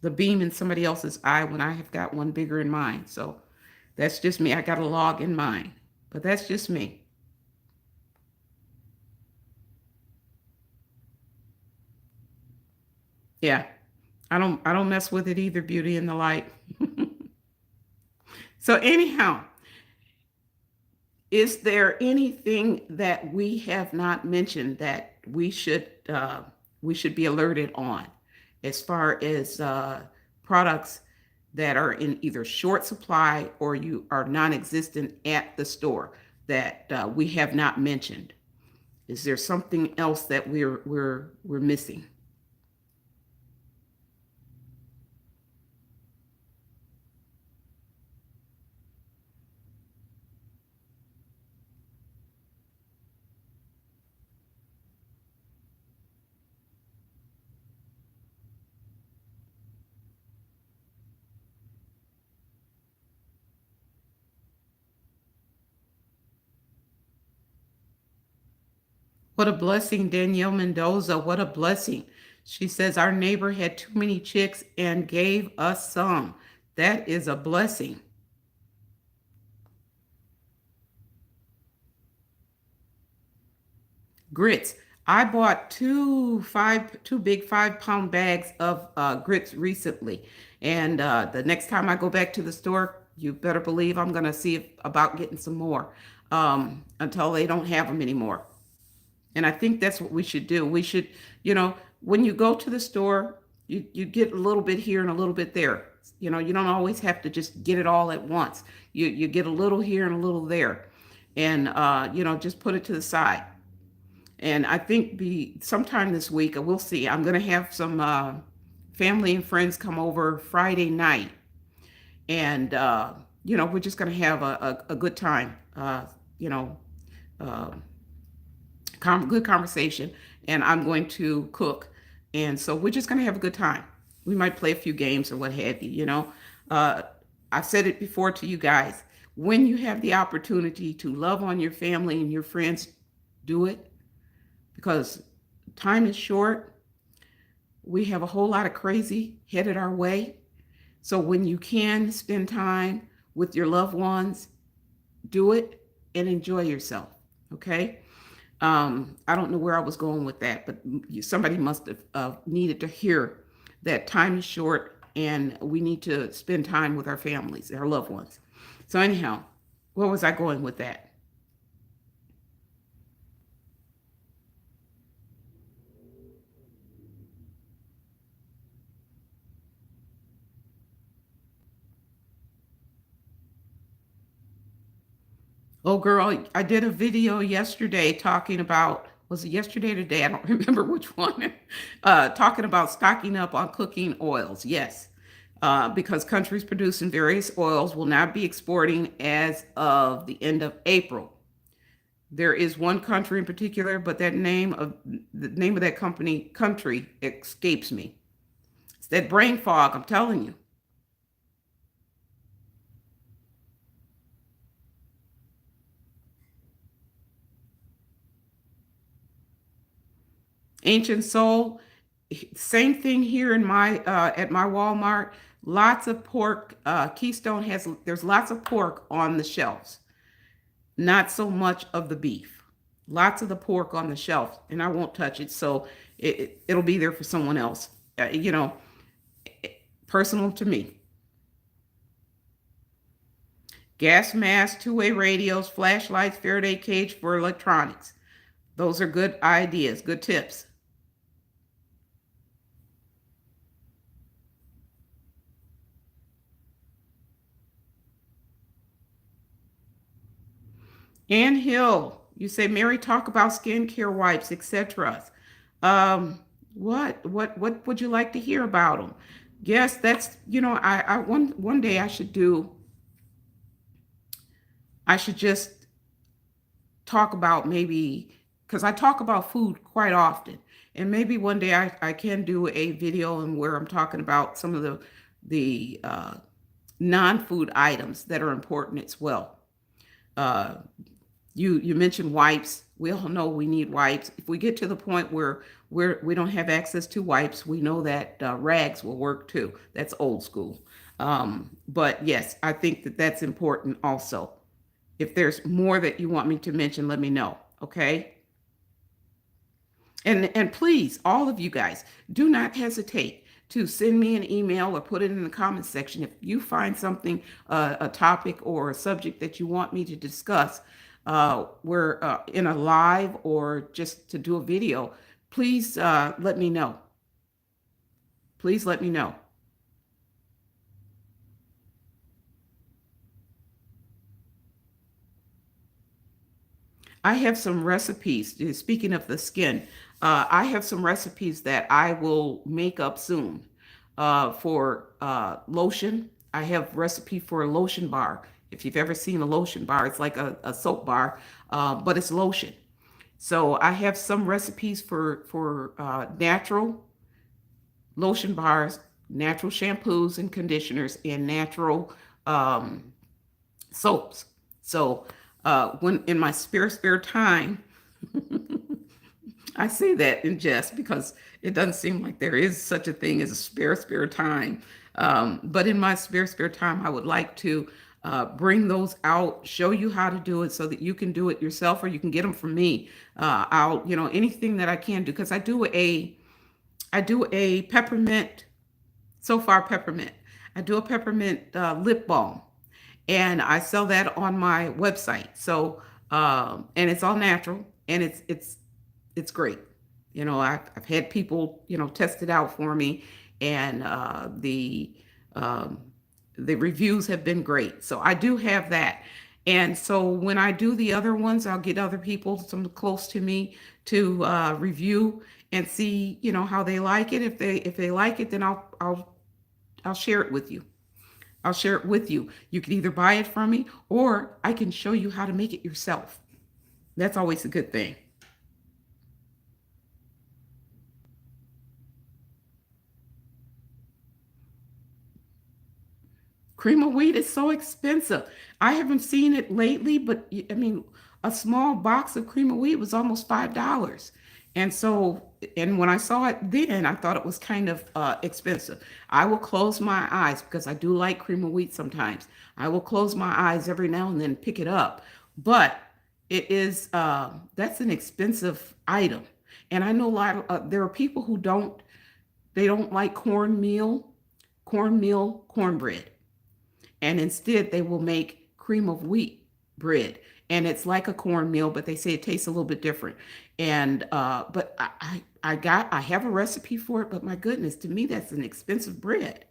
Speaker 1: the beam in somebody else's eye when I have got one bigger in mine. So that's just me. I got a log in mine, but that's just me. Yeah, I don't mess with it either. Beauty and the light. So anyhow, is there anything that we have not mentioned that we should be alerted on, as far as products that are in either short supply or you are non-existent at the store that we have not mentioned? Is there something else that we're missing? What a blessing, Danielle Mendoza. What a blessing. She says, our neighbor had too many chicks and gave us some. That is a blessing. Grits. I bought two big 5 pound bags of grits recently. And the next time I go back to the store, you better believe I'm going to see about getting some more until they don't have them anymore. And I think that's what we should do. We should, when you go to the store, you get a little bit here and a little bit there. You don't always have to just get it all at once. You get a little here and a little there. And, just put it to the side. And I think be sometime this week, we'll see. I'm going to have some family and friends come over Friday night. And, we're just going to have a good time, you know, uh, good conversation, and I'm going to cook. And so we're just going to have a good time. We might play a few games or what have you. Uh, I've said it before to you guys. When you have the opportunity to love on your family and your friends, do it, because time is short. We have a whole lot of crazy headed our way. So when you can spend time with your loved ones, do it and enjoy yourself. Okay. I don't know where I was going with that, but somebody must have needed to hear that time is short and we need to spend time with our families, our loved ones. So anyhow, where was I going with that? Oh, girl, I did a video yesterday talking about, was it yesterday or today? I don't remember which one. Talking about stocking up on cooking oils. Yes. Because countries producing various oils will not be exporting as of the end of April. There is one country in particular, but the name of that country escapes me. It's that brain fog, I'm telling you. Ancient Soul, same thing here in my at my Walmart. Lots of pork. Keystone there's lots of pork on the shelves. Not so much of the beef. Lots of the pork on the shelf, and I won't touch it. So it'll be there for someone else. Personal to me. Gas masks, two-way radios, flashlights, Faraday cage for electronics. Those are good ideas, good tips. Ann Hill, you say, Mary, talk about skincare wipes, etc. Um, what would you like to hear about them? Yes, that's I one day I should just talk about maybe because I talk about food quite often, and maybe one day I can do a video and where I'm talking about some of the non-food items that are important as well. Uh, you mentioned wipes. We all know we need wipes. If we get to the point where we don't have access to wipes, we know that rags will work too. That's old school. But yes, I think that that's important also. If there's more that you want me to mention, let me know. Okay. And please, all of you guys, do not hesitate to send me an email or put it in the comments section if you find something, a topic or a subject that you want me to discuss. We're in a live or just to do a video. Please let me know. Please let me know. I have some recipes. Speaking of the skin, I have some recipes that I will make up soon for lotion. I have recipe for a lotion bar. If you've ever seen a lotion bar, it's like a soap bar, but it's lotion. So I have some recipes for natural lotion bars, natural shampoos and conditioners, and natural um, soaps. So when in my spare time, I say that in jest because it doesn't seem like there is such a thing as a spare time. But in my spare time, I would like to bring those out, show you how to do it so that you can do it yourself or you can get them from me. I'll, anything that I can do because I do a peppermint, so far peppermint. I do a peppermint lip balm and I sell that on my website. So, and it's all natural and it's great. I've had people, test it out for me, and um, the reviews have been great. So I do have that. And so when I do the other ones, I'll get other people, some close to me, to review and see, how they like it. If they like it, then I'll share it with you. I'll share it with you. You can either buy it from me or I can show you how to make it yourself. That's always a good thing. Cream of wheat is so expensive. I haven't seen it lately, but I mean, a small box of cream of wheat was almost $5. And so, and when I saw it then, I thought it was kind of expensive. I will close my eyes because I do like cream of wheat sometimes. I will close my eyes every now and then pick it up. But that's an expensive item. And I know there are people who they don't like cornmeal, cornbread, and instead they will make cream of wheat bread, and it's like a cornmeal, but they say it tastes a little bit different. And but I have a recipe for it, but my goodness, to me that's an expensive bread.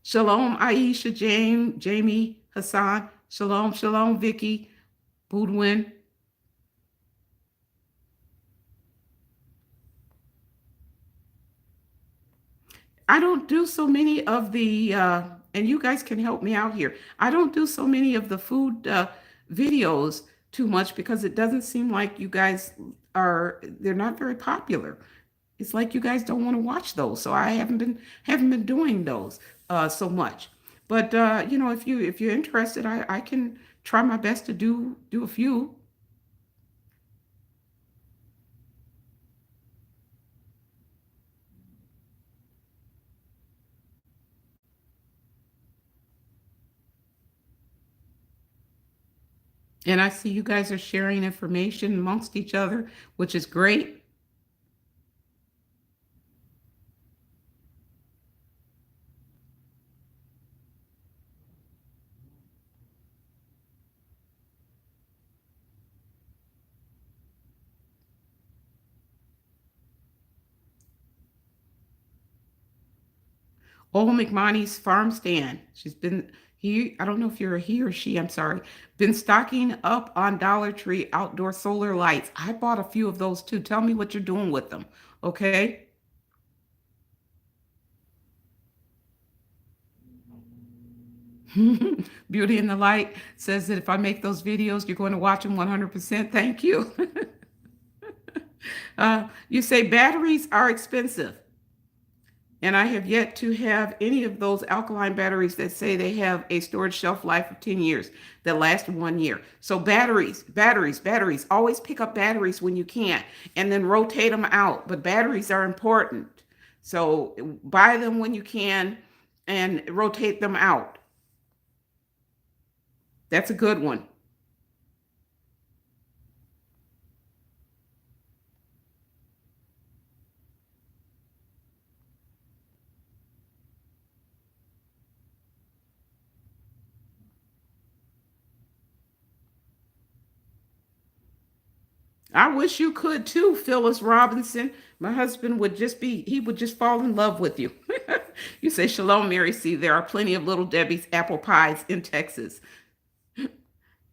Speaker 1: Shalom, Aisha, Jamie, Hassan. Shalom, Vicky, Boudwin. I don't do so many of and you guys can help me out here. I don't do so many of the food videos too much because it doesn't seem like you guys they're not very popular. It's like you guys don't want to watch those. So I haven't been doing those so much. But if you're interested, I can try my best to do a few. And I see you guys are sharing information amongst each other, which is great. Old McMoney's farm stand. She's been I don't know if you're a he or she, I'm sorry, been stocking up on Dollar Tree outdoor solar lights. I bought a few of those too. Tell me what you're doing with them. Okay. Beauty in the Light says that if I make those videos, you're going to watch them 100%. Thank you. You say batteries are expensive. And I have yet to have any of those alkaline batteries that say they have a storage shelf life of 10 years that last 1 year. So batteries, always pick up batteries when you can and then rotate them out. But batteries are important. So buy them when you can and rotate them out. That's a good one. I wish you could too, Phyllis Robinson. My husband would he would just fall in love with you. You say, Shalom, Mary C. There are plenty of Little Debbie's apple pies in Texas.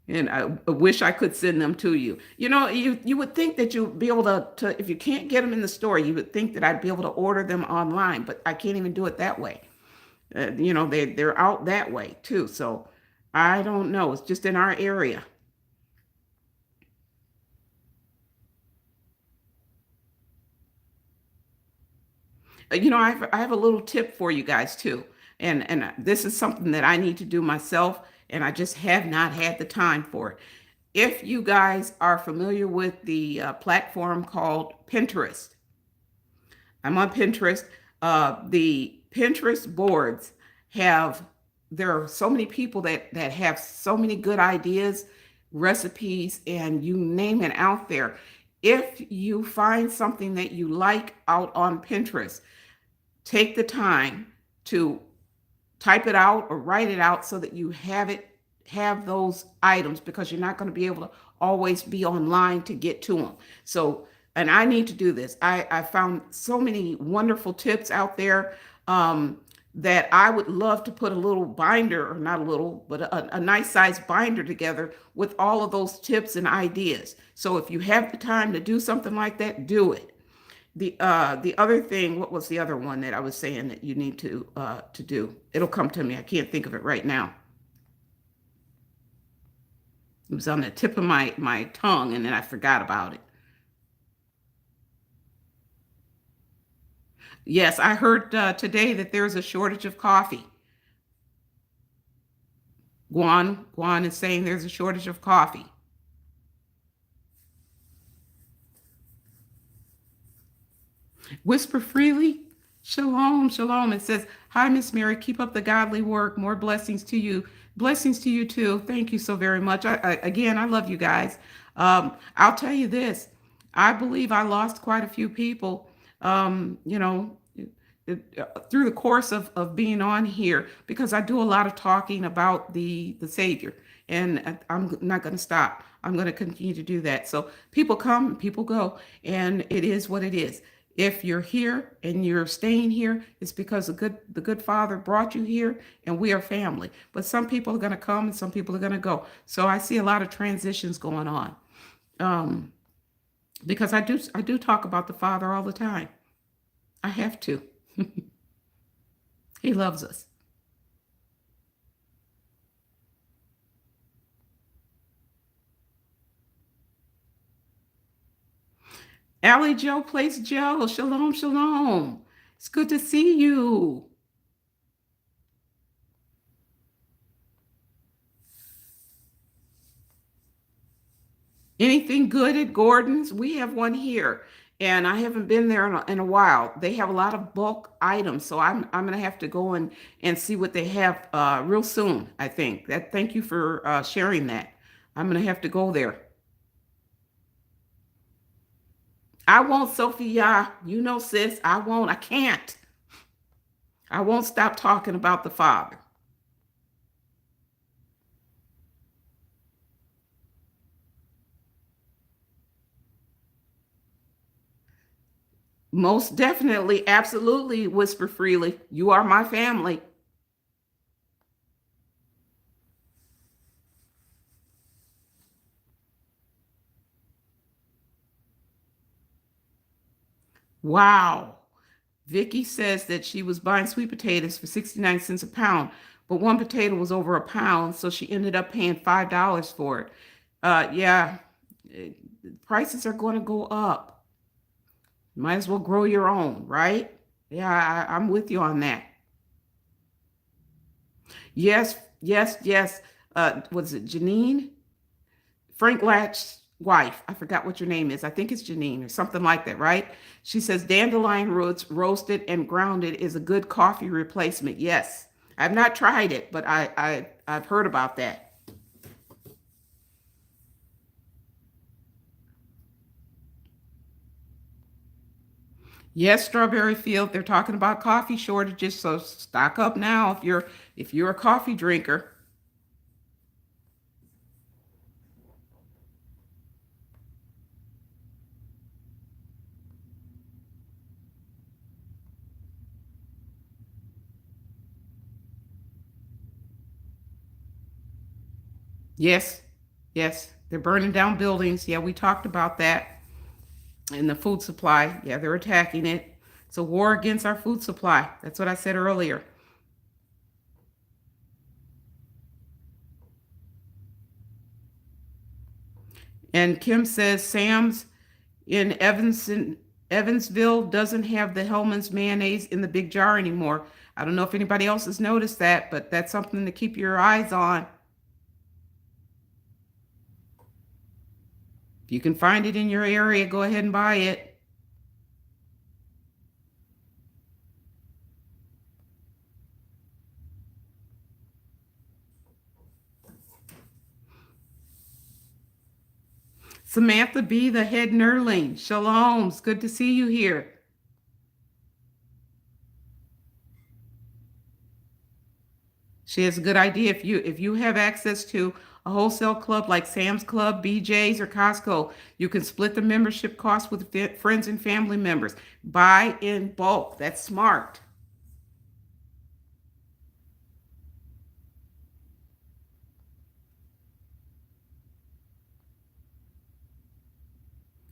Speaker 1: And I wish I could send them to you. You would think that you'd be able to, if you can't get them in the store, you would think that I'd be able to order them online, but I can't even do it that way. They're out that way too. So I don't know. It's just in our area. I have a little tip for you guys too, and this is something that I need to do myself, and I just have not had the time for it. If you guys are familiar with the platform called Pinterest, I'm on Pinterest. The Pinterest boards have there are so many people that have so many good ideas, recipes, and you name it out there. If you find something that you like out on Pinterest, take the time to type it out or write it out so that you have those items, because you're not going to be able to always be online to get to them. So, and I need to do this. I found so many wonderful tips out there, that I would love to put a little binder, or not a little, but a nice size binder together with all of those tips and ideas. So if you have the time to do something like that, do it. The other thing, what was the other one that I was saying that you need to do? It'll come to me. I can't think of it right now. It was on the tip of my tongue, and then I forgot about it. Yes, I heard today that there's a shortage of coffee. Guan is saying there's a shortage of coffee. Whisper freely. Shalom, shalom. It says, "Hi, Miss Mary. Keep up the godly work. More blessings to you. Blessings to you too. Thank you so very much. Again, I love you guys. I'll tell you this. I believe I lost quite a few people. Um, you know, through the course of being on here, because I do a lot of talking about the Savior, and I'm not going to stop. I'm going to continue to do that. So people come, people go, and it is what it is. If you're here and you're staying here, it's because the good Father brought you here, and we are family. But some people are going to come and some people are going to go. So I see a lot of transitions going on, um, because I do talk about the Father all the time. I have to. He loves us. Allie Joe plays Joe. Shalom, shalom. It's good to see you. Anything good at Gordon's? We have one here, and I haven't been there in a while. They have a lot of bulk items, so I'm gonna have to go and see what they have real soon. I think that. Thank you for sharing that. I'm gonna have to go there. I won't, Sophia. You know, sis. I won't. I can't. I won't stop talking about the Father. Most definitely, absolutely, whisper freely. You are my family. Wow. Vicky says that she was buying sweet potatoes for 69 cents a pound, but one potato was over a pound, so she ended up paying $5 for it. Yeah, eh, prices are going to go up. Might as well grow your own, right? Yeah, I'm with you on that. Yes, yes, yes. Was it Janine? Frank Latch's wife. I forgot what your name is. I think it's Janine or something like that, right? She says dandelion roots roasted and grounded is a good coffee replacement. Yes. I've not tried it, but I've heard about that. Yes, Strawberry Field, they're talking about coffee shortages, so stock up now if you're a coffee drinker. Yes. Yes, they're burning down buildings. Yeah, we talked about that. And the food supply. Yeah, they're attacking it. It's a war against our food supply. That's what I said earlier. And Kim says Sam's in Evansville doesn't have the Hellman's mayonnaise in the big jar anymore. I don't know if anybody else has noticed that, but that's something to keep your eyes on. If you can find it in your area, go ahead and buy it. Samantha B., the head nerdling. Shalom. It's good to see you here. She has a good idea. If you have access to a wholesale club like Sam's Club, BJ's, or Costco, you can split the membership cost with friends and family members. Buy in bulk. That's smart.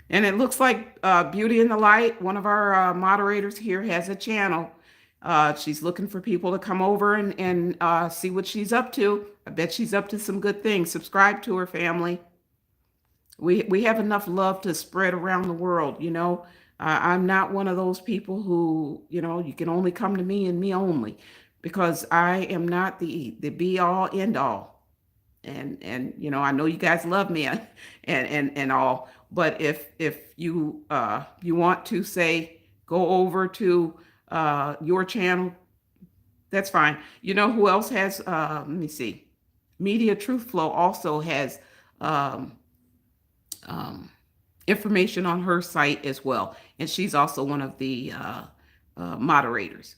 Speaker 1: And it looks like Beauty in the Light, one of our moderators here, has a channel. She's looking for people to come over and see what she's up to. I bet she's up to some good things. Subscribe to her, family. We have enough love to spread around the world. I'm not one of those people who, you can only come to me and me only, because I am not the be all end all. And I know you guys love me and all, but if you want to say go over to your channel, that's fine. You know who else has let me see, Media Truth Flow also has um, um, information on her site as well, and she's also one of the moderators.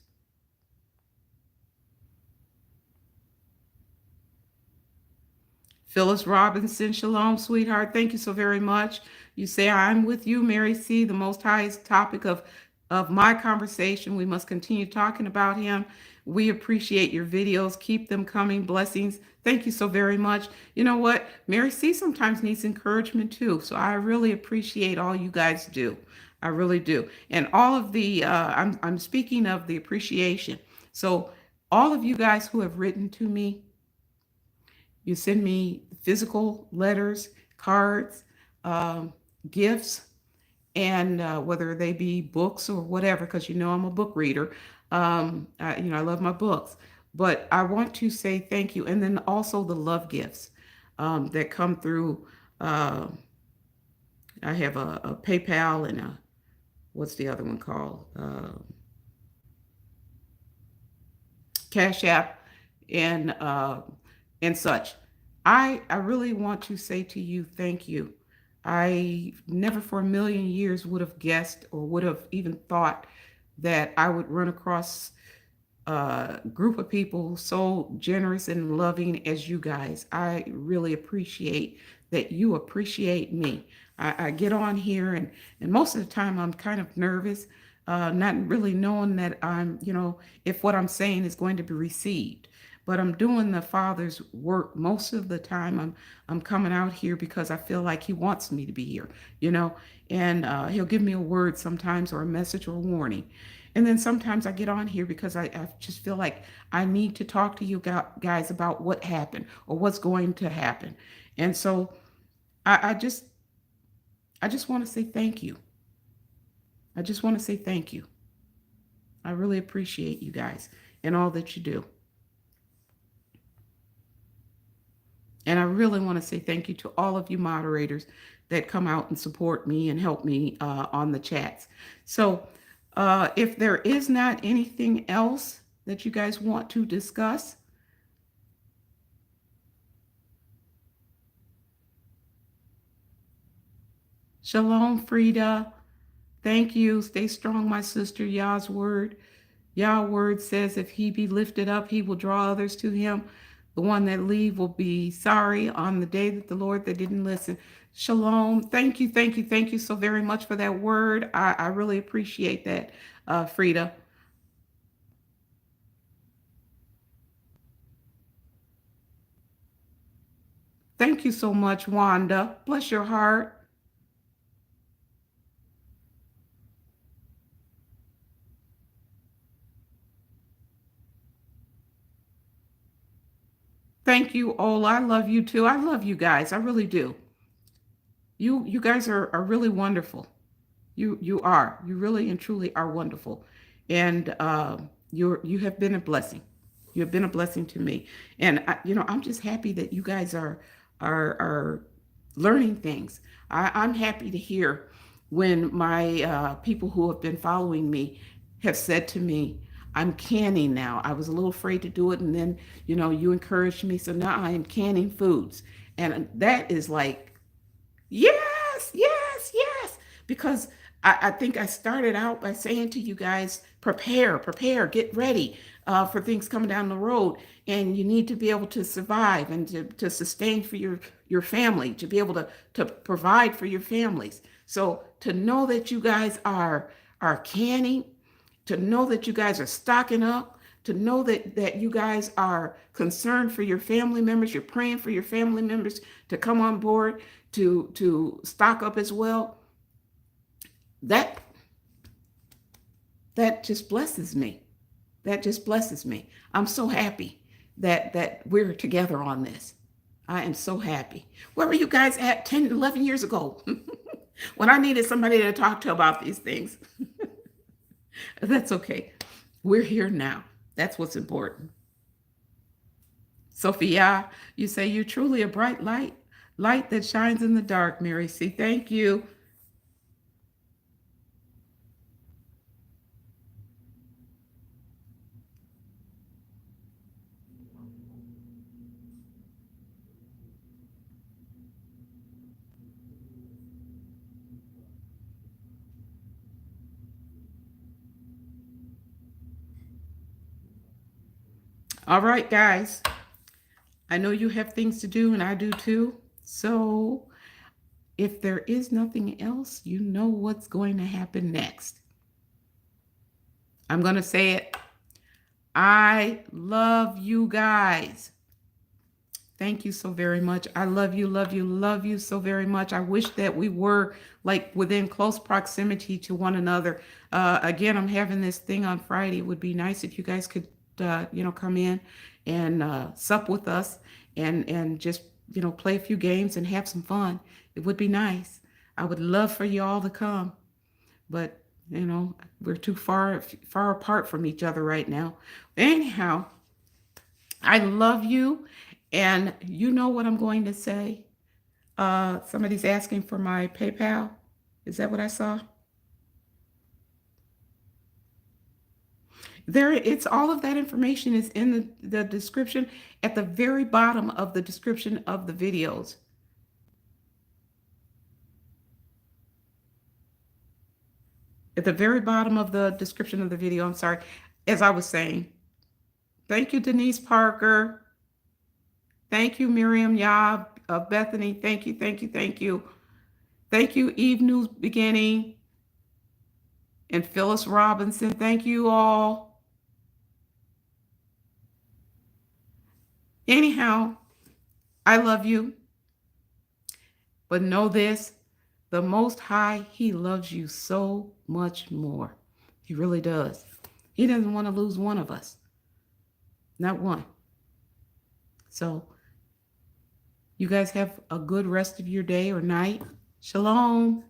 Speaker 1: Phyllis Robinson, shalom, sweetheart. Thank you so very much. You say, I'm with you, Mary C., the most highest topic of my conversation. We must continue talking about him. We appreciate your videos. Keep them coming. Blessings. Thank you so very much. You know what? Mary C. sometimes needs encouragement too. So I really appreciate all you guys do. I really do. And all of the, I'm speaking of the appreciation. So all of you guys who have written to me, you send me physical letters, cards, um, gifts, and whether they be books or whatever, because I'm a book reader. I love my books. But I want to say thank you. And then also the love gifts that come through. Uh, I have a PayPal and what's the other one called? Cash App and such. I really want to say to you, thank you. I never for a million years would have guessed or would have even thought that I would run across a group of people so generous and loving as you guys. I really appreciate that you appreciate me. I get on here and most of the time I'm kind of nervous not really knowing that I'm, if what I'm saying is going to be received. But I'm doing the Father's work most of the time. I'm coming out here because I feel like He wants me to be here, you know, and He'll give me a word sometimes or a message or a warning. And then sometimes I get on here because I just feel like I need to talk to you guys about what happened or what's going to happen. And so I just want to say thank you. I just want to say thank you. I really appreciate you guys and all that you do. And I really want to say thank you to all of you moderators that come out and support me and help me on the chats. So, if there is not anything else that you guys want to discuss, Shalom, Frida. Thank you. Stay strong, my sister. Yah's word. Yah word says, if he be lifted up, he will draw others to him. The one that leave will be sorry on the day that the Lord that didn't listen. Shalom. Thank you, thank you, thank you so very much for that word. I really appreciate that, Frida. Thank you so much, Wanda. Bless your heart. Thank you, Ola. I love you too. I love you guys. I really do. You guys are really wonderful. You are. You really and truly are wonderful, and you have been a blessing. You have been a blessing to me, and I'm just happy that you guys are learning things. I'm happy to hear when my people who have been following me have said to me, "I'm canning now. I was a little afraid to do it, and then you encouraged me, so now I am canning foods." And that is like, yes, yes, yes. Because I think I started out by saying to you guys, prepare, prepare, get ready for things coming down the road. And you need to be able to survive and to sustain for your family, to be able to provide for your families. So to know that you guys are canning, to know that you guys are stocking up, to know that you guys are concerned for your family members, you're praying for your family members to come on board to stock up as well. That that just blesses me. That just blesses me. I'm so happy that we're together on this. I am so happy. Where were you guys at 10, 11 years ago when I needed somebody to talk to about these things? That's okay. We're here now. That's what's important. Sophia, you say you're truly a bright light, light that shines in the dark, Mary C. Thank you. All right, guys. I know you have things to do, and I do too. So, if there is nothing else, you know what's going to happen next. I'm going to say it. I love you guys. Thank you so very much. I love you, love you, love you so very much. I wish that we were like within close proximity to one another. Again, I'm having this thing on Friday. It would be nice if you guys could, come in and sup with us and just, play a few games and have some fun. It would be nice. I would love for you all to come, but we're too far apart from each other right now. Anyhow, I love you. And you know what I'm going to say? Somebody's asking for my PayPal. Is that what I saw? There, it's all of that information is in the description at the very bottom of the description of the videos. At the very bottom of the description of the video, I'm sorry. As I was saying, thank you, Denise Parker. Thank you, Miriam Yah of Bethany. Thank you, thank you, thank you. Thank you, Eve News Beginning. and Phyllis Robinson. Thank you all. Anyhow, I love you, but know this, the Most High, He loves you so much more. He really does. He doesn't want to lose one of us, not one. So you guys have a good rest of your day or night. Shalom.